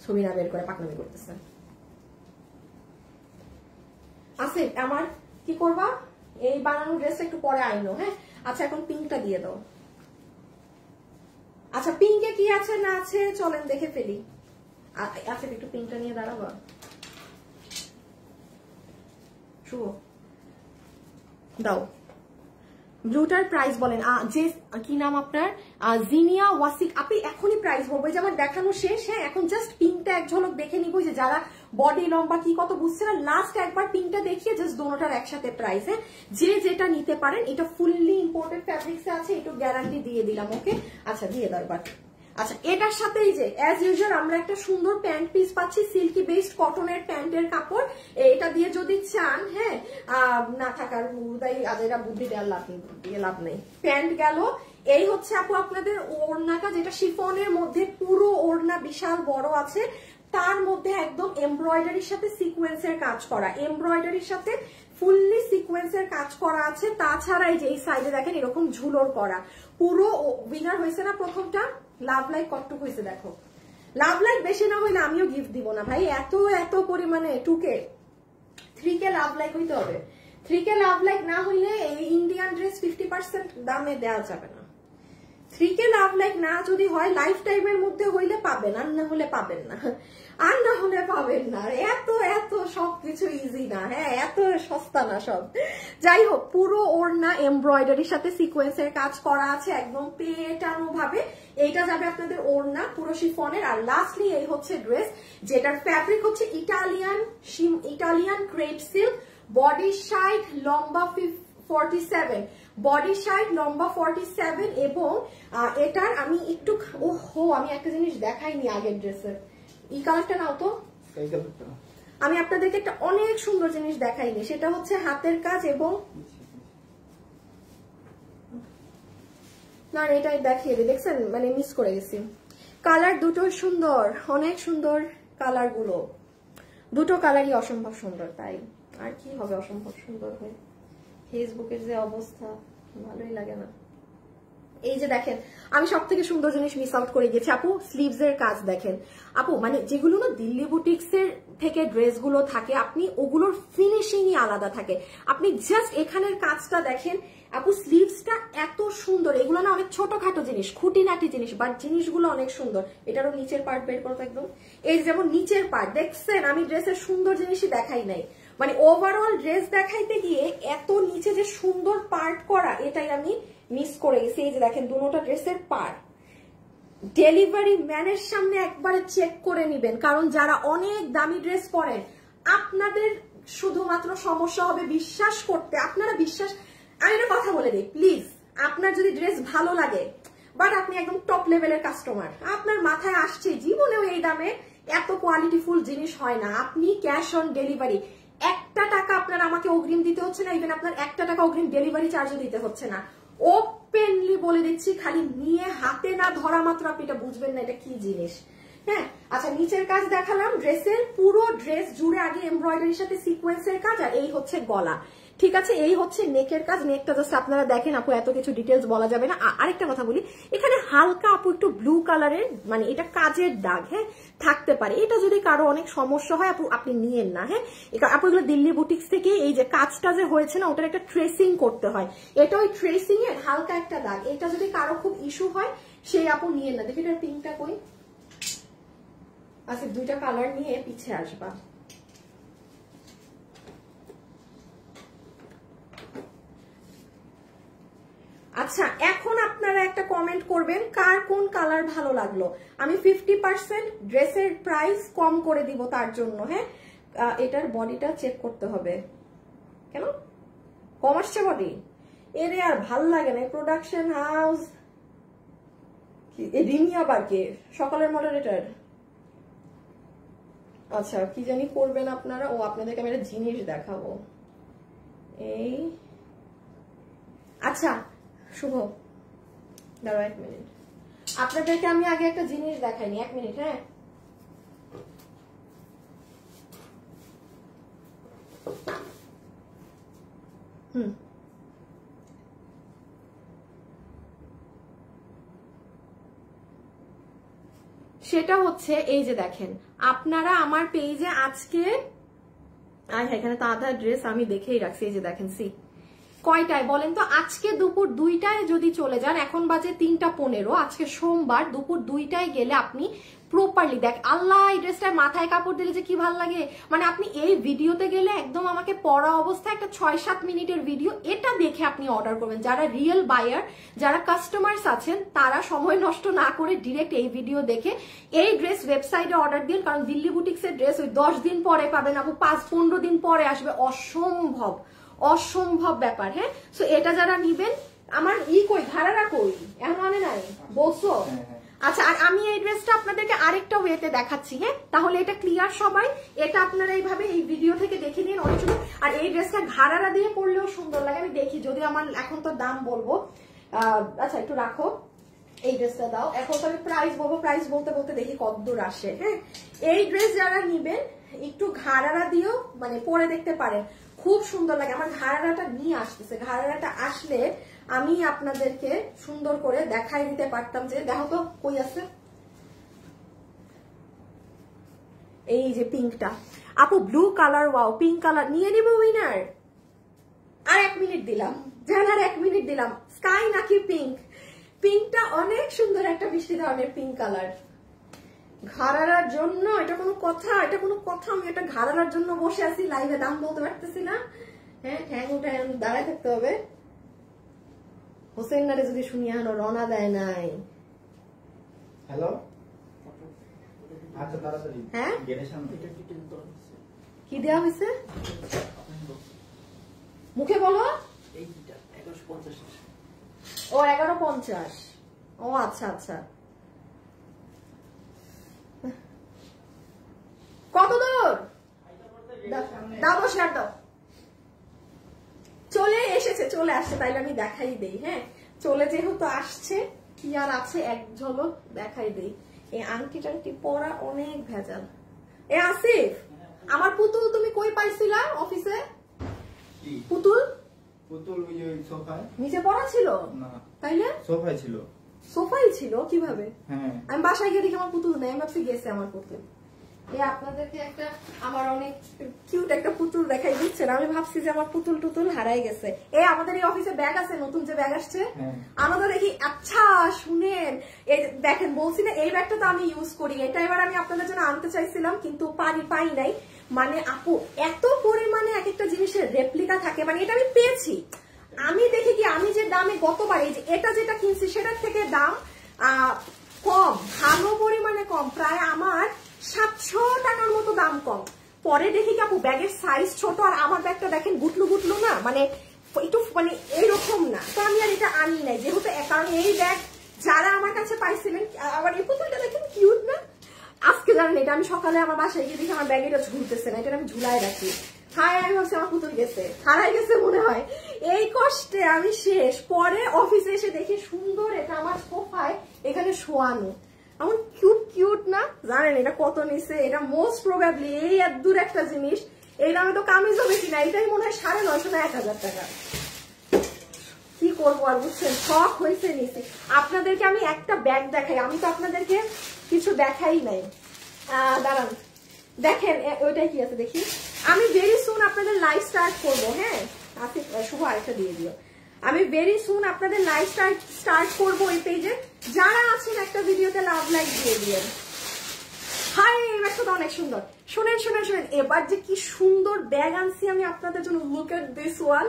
ছবি না বের করে পাকনামি করতেছেন। আছে আমার, কি করবা, এই বানানো ড্রেসটা একটু পরে আইনো। হ্যাঁ, আচ্ছা এখন পিঙ্কটা দিয়ে দাও। আচ্ছা পিঙ্কে কি আছে না আছে চলেন দেখে ফেলি। আচ্ছা একটু পিঙ্কটা নিয়ে দাঁড়াবা, শুভ দাও। ব্লুটার প্রাইস বলেন, যে কি নাম আপনার, জিনিয়া ওয়াসিক। আপনি এখনই প্রাইস বলবো, যে আমার দেখানো শেষ। হ্যাঁ, এখন জাস্ট পিঙ্কটা এক ঝলক দেখে নিব, যে যারা বডি লম্বা কি কত বুঝছে না, লাস্ট একবার পিঙ্কটা দেখিয়ে জাস্ট দোনোটার একসাথে প্রাইস। হ্যাঁ, যে যেটা নিতে পারেন, এটা ফুললি ইম্পোর্টেড ফ্যাব্রিক্সে আছে, একটু গ্যারান্টি দিয়ে দিলাম। ওকে, আচ্ছা দিয়ে দাও এবার। আচ্ছা এটার সাথে এই যে অ্যাজ ইউজুয়াল আমরা একটা সুন্দর প্যান্ট পিস পাচ্ছি, সিল্কি বেসড কটনের প্যান্টের কাপড়। এটা দিয়ে যদি চান, হ্যাঁ না থাকার আজেরা বুদ্ধি দেওয়ার লাভ নেই। প্যান্ট গেল। এই হচ্ছে আপু আপনাদের ওড়নাটা, যেটা শিফনের মধ্যে পুরো ওড়না বিশাল বড় আছে, তার মধ্যে একদম এমব্রয়ডারির সাথে সিকোয়েন্সের কাজ করা, এমব্রয়ডারির সাথে ফুললি সিকোয়েন্সের কাজ করা আছে। তাছাড়া এই যে এই সাইডে দেখেন এরকম ঝুলোর করা। পুরো উইনার হয়েছে না প্রথমটা, লাভ লাইক কতটুকু হয়েছে দেখো। লাভ লাইক বেশি না হইলে আমিও গিফট দিব না ভাই, এত এত পরিমাণে। 2K 3K লাভ লাইক হইতে হবে। 3K লাভ লাইক না হইলে এই ইন্ডিয়ান ড্রেস 50% দামে দেওয়া যাবে না। 3K লাভ লাইক না যদি হয়, লাইফ টাইমের মধ্যে হইলে পাবেন, আর না হলে পাবেন না, আর না হলে পাবেন না। এত এত সবকিছু ইজি না। হ্যাঁ, এত সস্তা না সব। যাই হোক, পুরো ওড়না এমব্রয়ডারির সাথে সিকোয়েন্সের কাজ করা আছে একদম পেটানো ভাবে। এইটা যাবে আপনাদের ওড়না পুরো শিফনের। আর লাস্টলি এই হচ্ছে ড্রেস, যেটার ফ্যাব্রিক হচ্ছে Italian crepe silk, body side লম্বা 47, বডি সাইড লম্বা 47। এবং এটার আমি একটু আমি একটা জিনিস দেখাইনি আগের ড্রেসের, এই কালারটা নাও তো, আমি আপনাদেরকে একটা অনেক সুন্দর জিনিস দেখাইনি, সেটা হচ্ছে হাতের কাজ। এবং না এটাই দেখিয়ে দিই, দেখছেন মানে মিস করে গেছি। কালার দুটো সুন্দর, অনেক সুন্দর কালার গুলো, দুটো কালারই অসম্ভব সুন্দর। তাই আর কি হবে অসম্ভব সুন্দর হয়ে, ফেসবুকের যে অবস্থা ভালোই লাগে না। এই যে দেখেন আমি সব থেকে সুন্দর জিনিস মিস আউট করে গেছি আপু, স্লিভস এর কাজ দেখেন আপু, মানে যেগুলো না দিল্লি বুটিক্স এর থেকে ড্রেস গুলো থাকে, আপনি ওগুলোর ফিনিশিংই আলাদা থাকে। আপনি জাস্ট এখানের কাজটা দেখেন আপু, স্লিভসটা এত সুন্দর। এগুলো না অনেক ছোটখাটো জিনিস, খুঁটিনাটি জিনিস, বাট জিনিসগুলো অনেক সুন্দর। এটারও নিচের পার্ট বের করতে একদম, এই যেমন নিচের পার্ট দেখছেন, আমি ড্রেসের সুন্দর জিনিসই দেখাই নাই, মানে ওভারঅল ড্রেস দেখাইতে গিয়ে এত নিচে যে সুন্দর পার্ট করা, এটাই আমি মিস করে গেছি। এই যে দেখেন দুটোটা ড্রেসের পার্ট, ডেলিভারি ম্যানের সামনে একবারে চেক করে নিবেন, কারণ যারা অনেক দামি ড্রেস পরেন আপনাদের শুধুমাত্র সমস্যা হবে বিশ্বাস করতে। আপনারা বিশ্বাস, আমি একটা কথা বলে দিই প্লিজ, আপনার যদি ড্রেস ভালো লাগে বাট আপনি একদম টপ লেভেলের কাস্টমার, আপনার মাথায় আসছে জীবনেও এই দামে এত কোয়ালিটিফুল জিনিস হয় না, আপনি ক্যাশ অন ডেলিভারি, 1 টাকা আপনার আমাকে অগ্রিম দিতে হচ্ছে না, ইভেন আপনার 1 টাকা অগ্রিম ডেলিভারি চার্জও দিতে হচ্ছে না। ওপেনলি বলে দিচ্ছি, খালি নিয়ে হাতে না ধরা মাত্র আপনি এটা বুঝবেন না এটা কি জিনিস। হ্যাঁ, আচ্ছা নিচের কাজ দেখালাম, ড্রেসের পুরো ড্রেস জুড়ে আগে এমব্রয়ডারির সাথে সিকোয়েন্সের কাজ, আর এই হচ্ছে গলা। ঠিক আছে, এই হচ্ছে নেকের কাজ। নেকটা জাস্ট আপনারা দেখেন আপু, এত কিছু ডিটেলস বলা যাবে না। আরেকটা কথা বলি, এখানে হালকা আপু একটু ব্লু কালারের, মানে এটা কাজের দাগ, হ্যাঁ থাকতে পারে, এটা যদি কারো অনেক সমস্যা হয় আপু আপনি নিয়েন না। হ্যাঁ আপু এগুলো দিল্লি বুটিক্স থেকে এই যে কাজটা যে হয়েছে না, ওটার একটা ট্রেসিং করতে হয়, এটা ওই ট্রেসিং এর হালকা একটা দাগ, এটা যদি কারো খুব ইস্যু হয় সেই আপু নিয়েন না। দেখি এটার পিঙ্কটা কই, আচ্ছা দুইটা কালার নিয়ে পিছিয়ে আসবা। আচ্ছা এখন আপনারা একটা কমেন্ট করবেন কার কোন কালার ভালো লাগলো, আমি 50% ড্রেসের প্রাইস কম করে দিব তার জন্য। হ্যাঁ এটার বডিটা চেক করতে হবে, কেন কম আসছে বডি, এর আর ভাল লাগে না। প্রোডাকশন হাউস রিমি আবার কে, সকালের মডারেটর, আচ্ছা কি জানি করবেন আপনারা। ও আপনাদেরকে আমি একটা জিনিস দেখাবো, এই আচ্ছা শুভ দাঁড়াও 1 মিনিট, আপনাদেরকে আমি আগে একটা জিনিস দেখাইনি, 1 মিনিট। হ্যাঁ সেটা হচ্ছে এই যে দেখেন, আপনারা আমার পেজে আজকে এখানে তো আধা ড্রেস আমি দেখেই রাখছি, এই যে দেখেন সি কয়টায় বলেন তো, আজকে দুপুর 2টায় যদি চলে যান, এখন বাজে 3:15, আজকে সোমবার দুপুর 2টায় গেলে আপনি প্রপারলি দেখ, আল্লাহ এই ড্রেসটার মাথায় কাপড় দিলে যে কি ভাল লাগে, মানে আপনি এই ভিডিওতে গেলে একদম আমাকে পরা অবস্থায় একটা 6-7 মিনিটের ভিডিও, এটা দেখে আপনি অর্ডার করবেন। যারা রিয়েল বায়ার, যারা কাস্টমার্স আছেন, তারা সময় নষ্ট না করে ডিরেক্ট এই ভিডিও দেখে এই ড্রেস ওয়েবসাইটে অর্ডার দিন, কারণ দিল্লি বুটিক্সের ড্রেস ওই 10 দিন পরে পাবেন, আপু 5-15 দিন পরে আসবে, অসম্ভব অসম্ভব ব্যাপার। হ্যাঁ সো এটা যারা নিবেন, আমার কই ঘাড়ারা কই এখন আনে নাই বলছো। আচ্ছা আর আমি এই ড্রেসটা আপনাদেরকে আরেকটা ওয়েতে দেখাচ্ছি। হ্যাঁ তাহলে এটা ক্লিয়ার সবাই, এটা আপনারা এইভাবে এই ভিডিও থেকে দেখে নিন অনেক সুন্দর। আর এই ড্রেসটা ঘাড়ারা দিয়ে পরলেও সুন্দর লাগে, আমি দেখি যদি আমার এখন তো দাম বলবো। আচ্ছা একটু রাখো, এই ড্রেসটা দাও, এখন তো আমি প্রাইস বলবো, প্রাইস বলতে বলতে দেখি কত দূর আসে। হ্যাঁ এই ড্রেস যারা নিবেন একটু ঘাড়ারা দিয়েও মানে পরে দেখতে পারেন, খুব সুন্দর লাগে। আমার ঘাড়ারাটা নিয়ে আসতেছে, ঘাড়ারাটা আসলে আমি আপনাদেরকে সুন্দর করে দেখাই দিতে পারতাম। যে দেখো তো কই আছে, এই যে পিঙ্কটা আপু, blue colour, wow pink colour নিয়ে নিব উইনার। আর 1 মিনিট দিলাম, জান আর 1 মিনিট দিলাম। স্কাই নাকি পিঙ্ক, পিঙ্কটা অনেক সুন্দর, একটা মিষ্টি ধরনের পিঙ্ক কালার। ঘাড়ার জন্য এটা কোনো কথা, এটা কোনো কথা, আমি এটা ঘাড়ার জন্য বসে আছি লাইভে, দাম বলতে পারতেছি না। হ্যাঁ ঠ্যাং উঠে দাঁড়ায় থাকতে হবে। হোসেন নারে যদি শুনিয়া হলো রওনা দেয় নাই। হ্যালো আচ্ছা তাড়াতাড়ি। হ্যাঁ কি দেওয়া হয়েছে মুখে বলো। ও 1150। ও আচ্ছা আচ্ছা, কত দূর দাও, শেয়ার দাও। চলে এসেছে, চলে আসছে, তাইলে আমি দেখাই দেই। হ্যাঁ চলে যেহেতু আসছে, কি আর আছে এক ঝলক দেখাই দেই। এই আংটি টাংটি পরা অনেক ভেজাল। এ আসিফ, আমার পুতুল তুমি কই পাইছিলা অফিসে? পুতুল পুতুল ওই সোফায় নিচে পড়া ছিল না, তাইলে সোফায় ছিল। সোফাই ছিল কিভাবে? হ্যাঁ আমি বাসায় গিয়ে দেখি আমার পুতুল নেই, আমি ভাবছি গেছে আমার পুতুল। আপনাদেরকে একটা আমার অনেক কিউট একটা পুতুল দেখাই দিচ্ছেন, আমি ভাবছি যে আমার পুতুল টুতুল হারাই গেছে। আমাদের এই অফিসে ব্যাগ আছে, নতুন যে ব্যাগ আসছে, আমরা তো দেখি। আচ্ছা শুনেন, এই দেখেন বলছি না এই ব্যাগটা তো আমি ইউজ করি, এটা এবার আমি আপনাদের জন্য আনতে চাইছিলাম কিন্তু পাই নাই। মানে আপু এত পরিমাণে এক একটা জিনিসের রেপ্লিকা থাকে, মানে এটা আমি পেয়েছি। আমি দেখি কি, আমি যে দামে গতবার এই যে এটা যেটা কিনছি সেটার থেকে দাম কম, ভালো পরিমাণে কম, প্রায় আমার 700 টাকার মতো দাম কম। পরে দেখি কি আপু ব্যাগের সাইজ ছোট, আর আমার ব্যাগটা দেখেন গুটলু গুটলু না, মানে একটু মানে এইরকম না, তো আমি আর এটা আনি নাই যেহেতু। কারণ এই ব্যাগ যারা আমার কাছে পাইছিলেন, আবার এই পুতুলটা দেখেন কিউট না। আজকে জানেন এটা আমি সকালে আমার বাসায় গিয়ে দেখি আমার ব্যাগে এটা ঝুলতেছে না, এটা আমি ঝুলাই রাখি। হাই আমি ভাবছি আমার পুতুল গেছে, হারাই গেছে মনে হয়, এই কষ্টে আমি শেষ। পরে অফিসে এসে দেখি সুন্দর এটা আমার সোফায় এখানে শোয়ানো, এমন কিউট কিউট না। জানেন এটা কত নিছে? এটা মোস্ট প্রবাবলি এই এত দূর একটা জিনিস, এই দামে তো কামিজও বেশি না, এটাই মনে হয় 950 না 1000 টাকা। কি করবো আর বুঝছেন, শখ হয়েছে নিছি। আপনাদেরকে আমি একটা ব্যাগ দেখাই, আমি তো আপনাদেরকে কিছু দেখাই নাই। দাঁড়ান দেখেন ওইটাই কি আছে দেখি। আমি ভেরি সুন আপনাদের লাইভ স্টার্ট করবো। হ্যাঁ শুভ আরেকটা দিয়ে দিও। আমি ভেরি সুন আপনাদের লাইভ স্টার্ট করবো এই পেজে। যারা আছেন একটা ভিডিওতে লাভ লাইক দিয়ে দিয়েন। হাই এই ব্যাগটা তো অনেক সুন্দর। শুনেন শুনেন শুনেন, এবার যে কি সুন্দর ব্যাগ আনছি আমি আপনাদের জন্য। লুক এট দিস ওয়ান,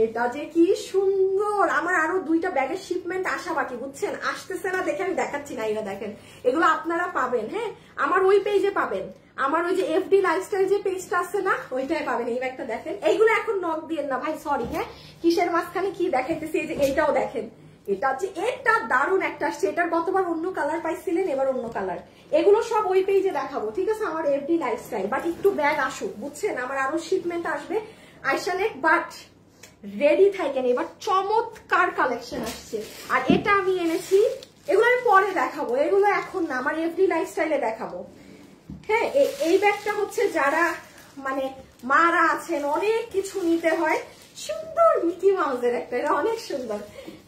এটা যে কি সুন্দর। আমার আরো 2টা ব্যাগের শিপমেন্ট আসা বাকি, বুঝছেন, আসতেছে না দেখে আমি দেখাচ্ছি না। এরা দেখেন, এগুলো আপনারা পাবেন। হ্যাঁ আমার ওই পেজে পাবেন, আমার ওই যে এফডি লাইফস্টাইল যে পেজটা আছে না, ওইটাই পাবেন। এই ব্যাগটা দেখেন, এইগুলো এখন নক দিয়েন না ভাই, সরি। হ্যাঁ কিসের মাঝখানে কি দেখাইতেছি, এই যে এইটাও দেখেন, এটা হচ্ছে এটা দারুণ একটা আসছে। এটার গতবার অন্য কালার পাইছিলেন, এবার অন্য কালার। এগুলো সব ওই পেজে দেখাবো, ঠিক আছে, আমার এফডি লাইফস্টাইল। বাট একটু ব্যাগ আসুক, বুঝছেন, আমার আরো শিপমেন্ট আসবে আইসানেক। বাট রেডি থাকেন, এবার চমৎকার কালেকশন আসছে। আর এটা আমি এনেছি, এগুলো আমি পরে দেখাবো, এগুলো এখন না, আমার এভরি লাইফস্টাইলে দেখাবো। হ্যাঁ, এই ব্যাগটা হচ্ছে যারা মানে মারা আছেন, অনেক কিছু নিতে হয়, সুন্দর মিকি মাউসের একটা, এটা অনেক সুন্দর।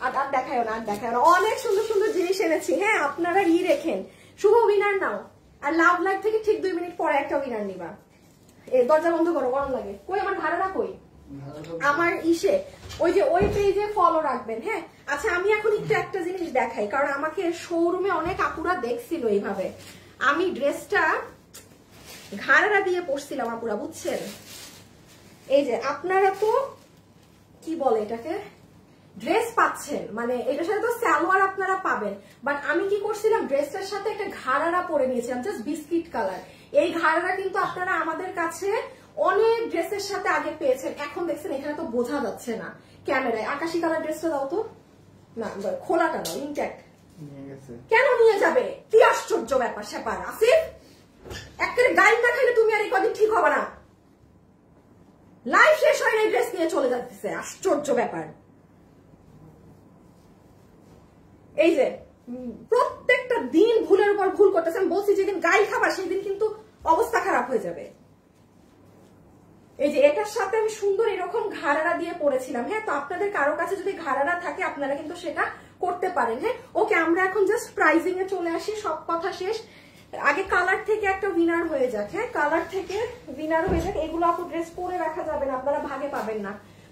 আর দেখায় না, আর দেখায় না, অনেক সুন্দর সুন্দর জিনিস এনেছি। হ্যাঁ, আপনারা রেখেন, শুভ উইনার নাও। আর লাভ লাইভ থেকে ঠিক 2 মিনিট পরে একটা উইনার নিবা। দরজা বন্ধ করো, গরম লাগে। কই আমার ভাড়াটা কই? আমার ওই যে ওই পেজে ফলো রাখবেন। হ্যাঁ, আচ্ছা আমি এখন একটু একটা জিনিস দেখাই, কারণ আমাকে শোরুমে অনেক আপুরা দেখছিল এইভাবে। আমি ড্রেসটা ঘাড়া দিয়ে পরছিলাম আপুরা, বুঝছেন? এই যে আপনারা তো কি বলে এটাকে, ড্রেস পাচ্ছেন, মানে এটার সাথে তো সালোয়ার আপনারা পাবেন, বাট আমি কি করছিলাম, ড্রেসটার সাথে একটা ঘাড়া পরে নিয়েছিলাম, জাস্ট বিস্কিট কালার। এই ঘাড়া কিন্তু আপনারা আমাদের কাছে অনেক ড্রেসের সাথে আগে পেয়েছেন, এখন দেখছেন এখানে তো বোঝা যাচ্ছে না ক্যামেরায়। আকাশি কালার ড্রেসটা দাও তো, না খোলাটা দাও, ইনট্যাক্ট। কেন নিয়ে যাবে? কি আশ্চর্য ব্যাপার স্যাপার আসিফ, একেবারে গাইড না খাইলে তুমি আর এই কদিন ঠিক হবে না। লাইফ শেষ হয় না, ড্রেস নিয়ে চলে যাচ্ছে, আশ্চর্য ব্যাপার। এই যে প্রত্যেকটা দিন ভুলের উপর ভুল করতেছেন, বলছি যেদিন গাই খাবার সেই দিন কিন্তু অবস্থা খারাপ হয়ে যাবে। এই যে এটার সাথে আমি সুন্দর এরকম ঘাড়া দিয়ে পরেছিলাম। হ্যাঁ, তো আপনাদের কারো কাছে যদি ঘাড়া থাকে আপনারা কিন্তু সেটা করতে পারেন। হ্যাঁ, ওকে, আমরা এখন জাস্ট প্রাইজিং এ চলে আসি, সব কথা শেষ। আগে কালার থেকে একটা উইনার হয়ে যাক। হ্যাঁ, কালার থেকে উইনার হয়ে যাক। এগুলো আপু ড্রেস পরে রাখা যাবে না, আপনারা ভাগে পাবেন না।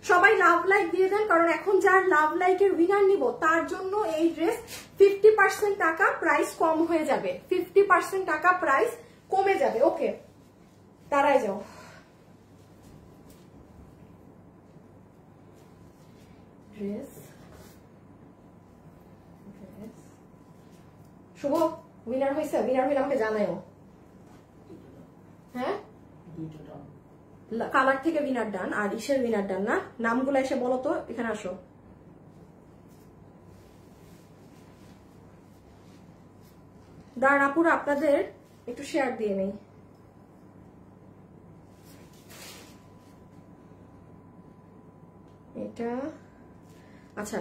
সবাই লাভ লাইক দিয়ে দেন, কারণ এখন যার লাভ লাইকের উইনার নিব তার জন্য এই ড্রেস 50% টাকা প্রাইস কম হয়ে যাবে, 50% টাকা প্রাইস কমে যাবে। ওকে, তারাই যাও। ড্রেস শুভ উইনার হয়েছে, উইনার হইলে আমাকে জানাও। হ্যাঁ, কালার থেকে উইনার ডান, আর ইসের উইনার ডান না। নামগুলো এসে বলো তো, এখানে আসো। দাঁড়ান আপুরা, আপনাদের একটু শেয়ার দিয়ে নেই। এটা আচ্ছা,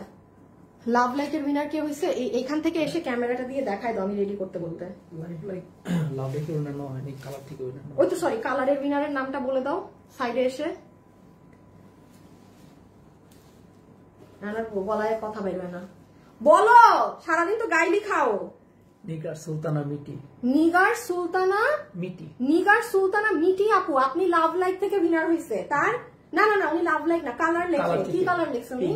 লাভ লাইকের উইনার কে হয়েছে? এইখান থেকে এসে ক্যামেরাটা দিয়ে দেখায় দাও, আমি রেডি করতে বলতে। লাভ লাইকের উইনার না হয়নি, কালার থেকে উইনার। ওই তো সরি, কালারের উইনারের নামটা বলে দাও সাইডে এসে। গলায় কথা বেরোয় না, বলো। সারাদিন তো গাইলি খাও। নিগার সুলতানা মিটি। নিগার সুলতানা মিটি। নিগার সুলতানা মিটি আপু, আপনি লাভ লাইক থেকে উইনার হয়েছে তার? না না না, উনি লাভ লাইক না, কালার লেখে। কি কালার লেখছে উনি?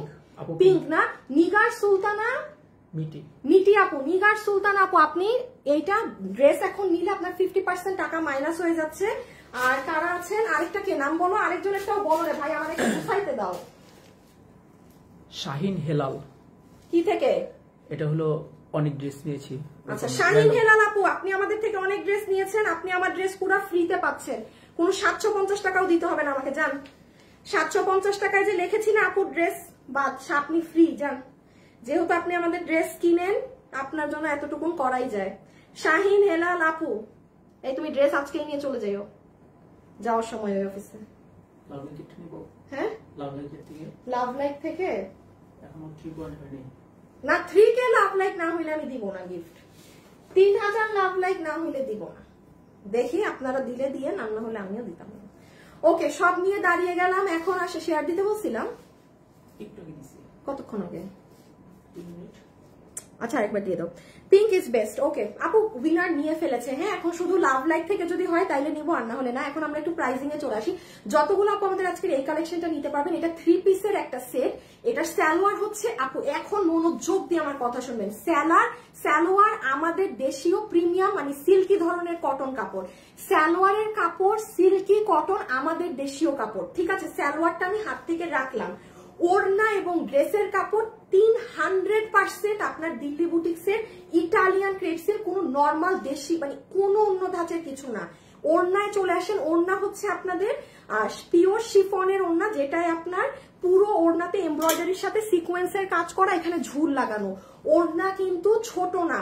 পিঙ্ক না? নিগার সুলতানা মিটি। মিটি আপু, নিগার সুলতানা আপু, আপনি এইটা ড্রেস এখন নিলে আপনার 50% টাকা মাইনাস হয়ে যাচ্ছে। আর কারা আছেন? আরেকটা কে নাম বলো, আরেকজনেরটাও বলো রে ভাই, আমার একটু বুঝাইতে দাও। শাহিন হেলাল। কি থেকে? এটা হলো অনেক ড্রেস নিয়েছি। আচ্ছা, শাহিন হেলাল আপু, আপনি আমাদের থেকে অনেক ড্রেস নিয়েছেন, আপনি আমার ড্রেস পুরো ফ্রিতে পাচ্ছেন, কোনো 750 টাকাও দিতে হবে না আমাকে, জান। 750 টাকায় যে লিখেছি না আপু ড্রেস বাদ, আপনি ফ্রি, জান। যেহেতু আপনি আমাদের ড্রেস কিনেন, আপনার জন্য এতটুকুন করাই যায়। শাহিন হেলাল আপু, এই তুমি ড্রেস আজকেই নিয়ে চলে যাও, যাওয়ার সময় ওই অফিসে। হ্যাঁ, লাভ লাইক থেকে না, 3K লাভ লাইক না হইলে আমি দিব না গিফট। 3000 লাভ লাইক না হইলে দিব না। দেখি আপনারা দিলে দিয়ে, না হলে আমিও দিতাম না। ওকে, সব নিয়ে দাঁড়িয়ে গেলাম। এখন আসে শেয়ার দিতে বলছিলাম, কতক্ষণ আগে? আচ্ছা, আরেকবার দিয়ে দাও। Pink is best. ওকে আপু, উইনার নিয়ে ফেলেছে। হ্যাঁ, এখন শুধু লাভ লাইক থেকে যদি হয় তাইলে নিবো, আর না হলে না। এখন আমরা একটু প্রাইসিং এ চলে আসি। যতগুলো আপু আমাদের আজকের এই কালেকশনটা নিতে পারবেন, এটা 3 পিসের একটা সেট। এটার সালোয়ার হচ্ছে আপু, এখন মনোযোগ দিয়ে আমার কথা শুনবেন, সালোয়ার আমাদের দেশীয় প্রিমিয়াম মানে সিল্কি ধরনের কটন কাপড়। সালোয়ারের কাপড় সিল্কি কটন, আমাদের দেশীয় কাপড়, ঠিক আছে? সালোয়ারটা আমি হাত থেকে রাখলাম। ওড়না এবং ড্রেসের কাপড় 300% আপনার দিল্লি বুটিক্সের ইটালিয়ান ক্রেডসের, কোনো নর্মাল দেশি মানে কোনো অন্য ধাঁচের কিছু না। ওড়নায় চলে আসেন, ওড়না হচ্ছে আপনাদের পিওর শিফনের ওড়না, যেটায় আপনার পুরো ওড়নাতে এমব্রয়ডারির সাথে সিকোয়েন্সের কাজ করা, এখানে ঝুল লাগানো। ওড়না কিন্তু ছোট না,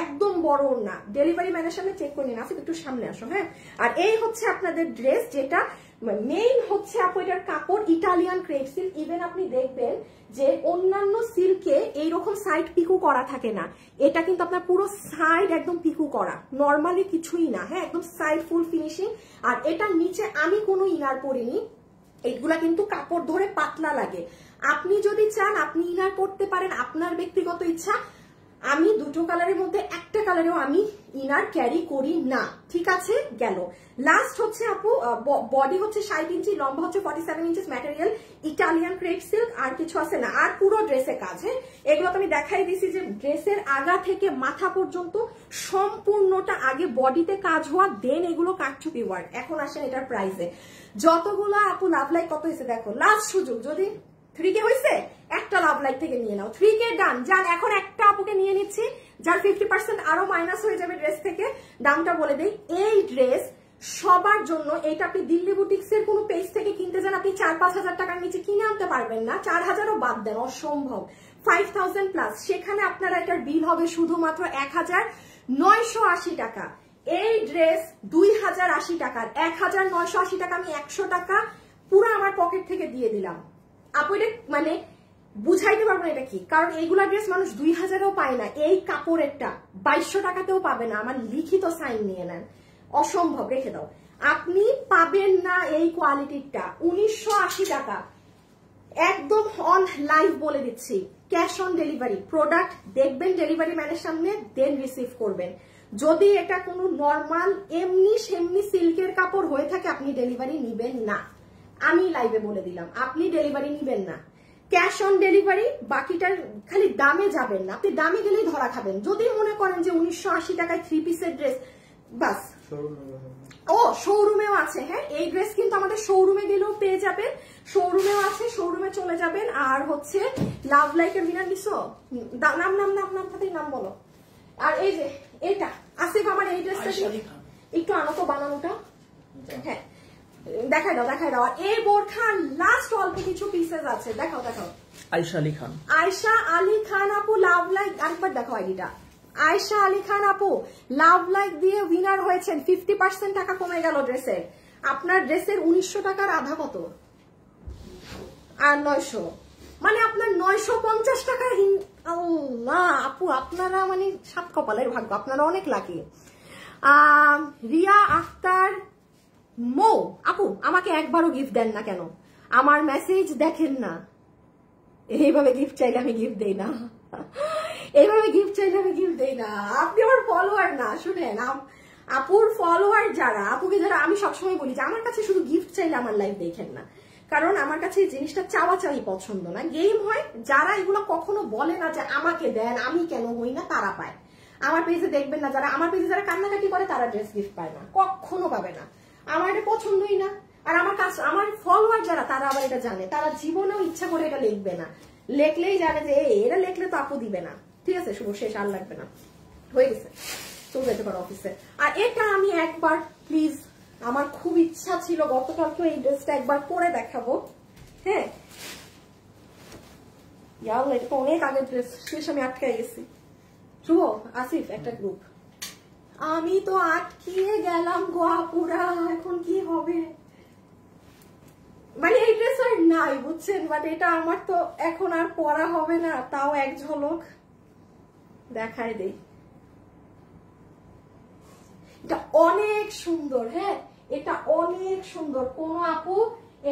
একদম বড় ওড়না। ডেলিভারি ম্যানের সামনে চেক করে নিন, আসিফ একটু সামনে আসো। হ্যাঁ, আর এই হচ্ছে আপনাদের ড্রেস, যেটা মেইন হচ্ছে আপু এটার কাপড় ইটালিয়ান ক্রেপ সিল্ক। ইভেন আপনি দেখবেন যে অন্যান্য সিল্কে এইরকম সাইড পিকু করা থাকে না, এটা কিন্তু আপনার পুরো সাইড একদম পিকু করা, নর্মালি কিছুই না। হ্যাঁ, একদম সাইড ফুল ফিনিশিং। আর এটার নিচে আমি কোনো ইনার পরিনি, এইগুলা কিন্তু কাপড় ধরে পাতলা লাগে। আপনি যদি চান আপনি ইনার করতে পারেন, আপনার ব্যক্তিগত ইচ্ছা। আমি দুটো কালারের মধ্যে একটা কালারেও আমি ইনার ক্যারি করি না। ঠিক আছে, গেল। লাস্ট হচ্ছে আপু বডি হচ্ছে 60 ইঞ্চি, লম্বা হচ্ছে 47 ইঞ্চি, ম্যাটেরিয়াল ইটালিয়ান ক্রেপ সিল্ক। আর কিছু আছে না, আর পুরো ড্রেসে কাজ। হ্যাঁ, এগুলো তো আমি দেখাই দিছি যে ড্রেসের আগা থেকে মাথা পর্যন্ত সম্পূর্ণটা আগে বডিতে কাজ হওয়া, দেন এগুলো কাটচুপি ওয়ার্ক। এখন আসেন এটার প্রাইসে। যতগুলো আপু লাভ লাইক কত হয়েছে দেখো, লাস্ট সুযোগ। যদি 3K হয়েছে, একটা লাভ লাইক থেকে নিয়ে নাও। 3K ডান। যান, এখন একটা আপুকে নিয়ে নিচ্ছি যার 50% আরো মাইনাস হয়ে যাবে ড্রেস থেকে। দামটা বলে দেই, এই ড্রেস সবার জন্য। এটা আপনি দিল্লি বুটিক্স এর কোনো পেজ থেকে কিনতে যান, আপনি 4-5 হাজার টাকার নিচে কিনে আনতে পারবেন না। 4000ও বাদ দেন, অসম্ভব। 5000 প্লাস, সেখানে আপনারা এটার বিল হবে শুধুমাত্র 1980 টাকা। এই ড্রেস 2080 টাকার, 1980 টাকা আমি 100 টাকা পুরো আমার পকেট থেকে দিয়ে দিলাম। আপু এটা মানে বুঝাইতে পারবো না এটা কি, কারণ এইগুলা ড্রেস মানুষ 2000-এও পায় না। এই কাপড়েরটা 2200 টাকাতেও পাবে না। আমার লিখিত সাইন নিয়ে নেন, অসম্ভব। রেখে দাও, আপনি পাবেন না এই কোয়ালিটিটা। 1980 টাকা একদম অন লাইভ বলে দিচ্ছি। Cash on delivery. প্রোডাক্ট দেখবেন ডেলিভারি ম্যানের সামনে, দেন রিসিভ করবেন। যদি এটা কোনো নর্মাল এমনি সেমনি সিল্কের কাপড় হয়ে থাকে, আপনি ডেলিভারি নিবেন না। আমি লাইভে বলে দিলাম, আপনি ডেলিভারি নিবেন না। Cash on delivery. বাকিটার খালি দামে যাবেন না, আপনি দামে গেলেই ধরা খাবেন। যদি মনে করেন যে 1980 টাকায় 3 পিসের ড্রেস, বাস। ও শোরুমেও আছে। হ্যাঁ, এই ড্রেস কিন্তু আমাদের শোরুমে গেলেও পেয়ে যাবেন, শোরুমেও আছে, শোরুমে চলে যাবেন। আর হচ্ছে লাভ লাইকের উইনার নিছো, নাম নাম নাম নাম তাদের নাম বলো। আর এই যে এটা আসিফ, আমার এই ড্রেসটা একটু আনো তো, বানানোটা। হ্যাঁ, দেখাই দাও, দেখাই দাও। আর এই বোরখার লাস্ট অল্প কিছু পিসেস আছে, দেখাও দেখাও। আয়শা আলী খান, আয়শা আলী খান আপু লাভ লাইক, আরেকবার দেখো আইডিটা। আয়শা আলী খান আপু লাভ লাইক দিয়ে উইনার হয়েছেন। 50% টাকা কমে গেল ড্রেসের। আপনার ড্রেসের 1900 টাকার আধা কত? আর 900, মানে আপনার 950 টাকা। আল্লাহ আপু, আপনারা মানে সাত কপালের ভাগ্য, আপনারা অনেক লাকি। রিয়া আক্তার মৌ আপু, আমাকে একবারও গিফট দেন না কেন? আমার মেসেজ দেখেন না? এইভাবে গিফট চাইলে আমি গিফট দেই না, এইভাবে গিফট চাইলে আমি গিফট দেই না। আপনি আমার ফলোয়ার না, শুনেন, আপুর ফলোয়ার যারা, আপুকে যারা, আমি সবসময় বলি যে আমার কাছে শুধু গিফট চাইলে আমার লাইফ দেখেন না, কারণ আমার কাছে এই জিনিসটা চাওয়া চাই পছন্দ না। গেম হয়, যারা এগুলো কখনো বলে না যে আমাকে দেন, আমি কেন হই না, তারা পায়। আমার পেজে দেখবেন না, যারা আমার পেজে যারা কান্নাকাটি করে তারা ড্রেস গিফট পায় না, কখনো পাবে না। আমার এটা পছন্দই না। আর আমার কাছে আমার ফলোয়ার যারা, তারা আবার এটা জানে, তারা জীবনেও ইচ্ছা করে এটা লিখবে না, লেখলেই জানে যে এরা লেখলে তো আপু দিবে না। ঠিক আছে, শুভ, শেষ, আর লাগবে না, হয়ে গেছে, চলে যেতে পারো অফিসে। আর এটা আমি একবার প্লিজ, আমার খুব ইচ্ছা ছিল গতকালকে এই ড্রেসটা একবার পরে দেখাবো। হ্যাঁ, এটা তো অনেক আগের ড্রেস, শেষ আমি আটকে গেছি। শুভ, আসিফ, একটা গ্রুপ, আমি তো আটকিয়ে গেলাম গো আপুরা, এখন কি হবে? মানে এই ড্রেস আর নাই, বুঝছেন, বাট এটা আমার তো এখন আর পরা হবে না। তাও এক ঝলক দেখায় দেই, এটা অনেক সুন্দর। হ্যাঁ, এটা অনেক সুন্দর। কোন আপু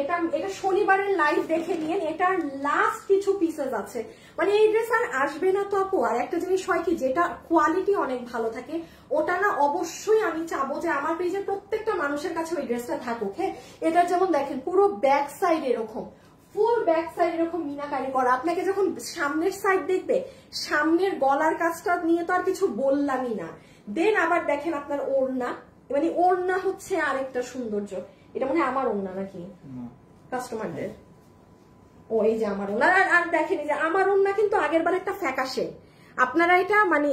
এটা শনিবারের লাইভ দেখে নিন, এটার লাস্ট কিছু পিসেস আছে। মানে এই ড্রেস আর আসবে না তো আপু। আর একটা জিনিস হয় কি, যেটা কোয়ালিটি অনেক ভালো থাকে, ওটা না অবশ্যই আমি চাবো যে আমার পেজের প্রত্যেকটা মানুষের কাছে ওই ড্রেসটা থাকুক। হ্যাঁ, এটা যেমন দেখেন পুরো ব্যাক সাইড এরকম, ফুল ব্যাক সাইড এরকম মিনাকারি করা। আপনাকে যখন সামনের সাইড দেখবে, সামনের গলার কাজটা নিয়ে তো আর কিছু বললামই না। দেন আবার দেখেন আপনার ওড়না, মানে ওড়না হচ্ছে আরেকটা সৌন্দর্য। এটা মনে হয় আমার ওড়না নাকি কাস্টমারদের? ও, এই যে আমার ওড়না। আর দেখেন, এই যে আমার ওড়না কিন্তু আগের বার একটা ফ্যাকাশে, আপনারা এটা মানে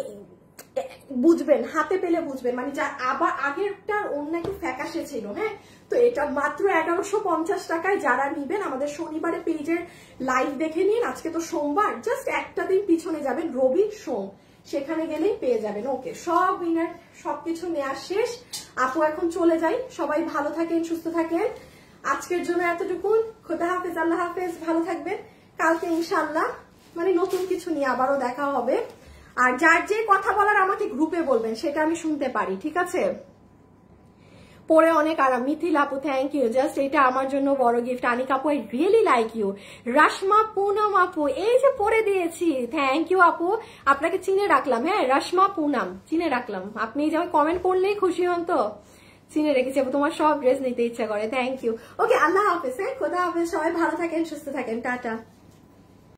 বুঝবেন, হাতে পেলে বুঝবেন, মানে যা আবার আগেরটার অন্য একটু ফ্যাকাশে ছিল। হ্যাঁ, তো এটা মাত্র 1150 টাকায়। যারা নিবেন আমাদের শনিবারে পেজের লাইভ দেখে নিন। আজকে তো সোমবার, জাস্ট একটা দিন পিছনে যাবেন, রবি সোম, সেখানে গেলেই পেয়ে যাবেন। ওকে, সব উইনার সবকিছু নেওয়া শেষ। আপু এখন চলে যাই, সবাই ভালো থাকেন, সুস্থ থাকেন। আজকের জন্য এতটুকুন। খোদা হাফেজ, আল্লাহ হাফেজ, ভালো থাকবেন। কালকে ইনশাল্লাহ মানে নতুন কিছু নিয়ে আবারও দেখা হবে। আর যার যে কথা বলার আমাকে গ্রুপে বলবেন, সেটা আমি শুনতে পারি, ঠিক আছে? পরে অনেক আরাম। মিথিল আপু থ্যাংক ইউ, জাস্ট এটা আমার জন্য বড় গিফট। আনিক আপু I really like you. Rashma Punam আপু এই যে পরে দিয়েছি, থ্যাংক ইউ আপু, আপনাকে চিনে রাখলাম। হ্যাঁ, রাশমা পুনম চিনে রাখলাম। আপনি যেমন কমেন্ট করলেই খুশি হন, তো চিনে রেখেছি আপু, তোমার সব ড্রেস নিতে ইচ্ছা করে। Thank you. ওকে, আল্লাহ হাফেজ। হ্যাঁ, খোদা হাফেজ, সবাই ভালো থাকেন, সুস্থ থাকেন, টাটা।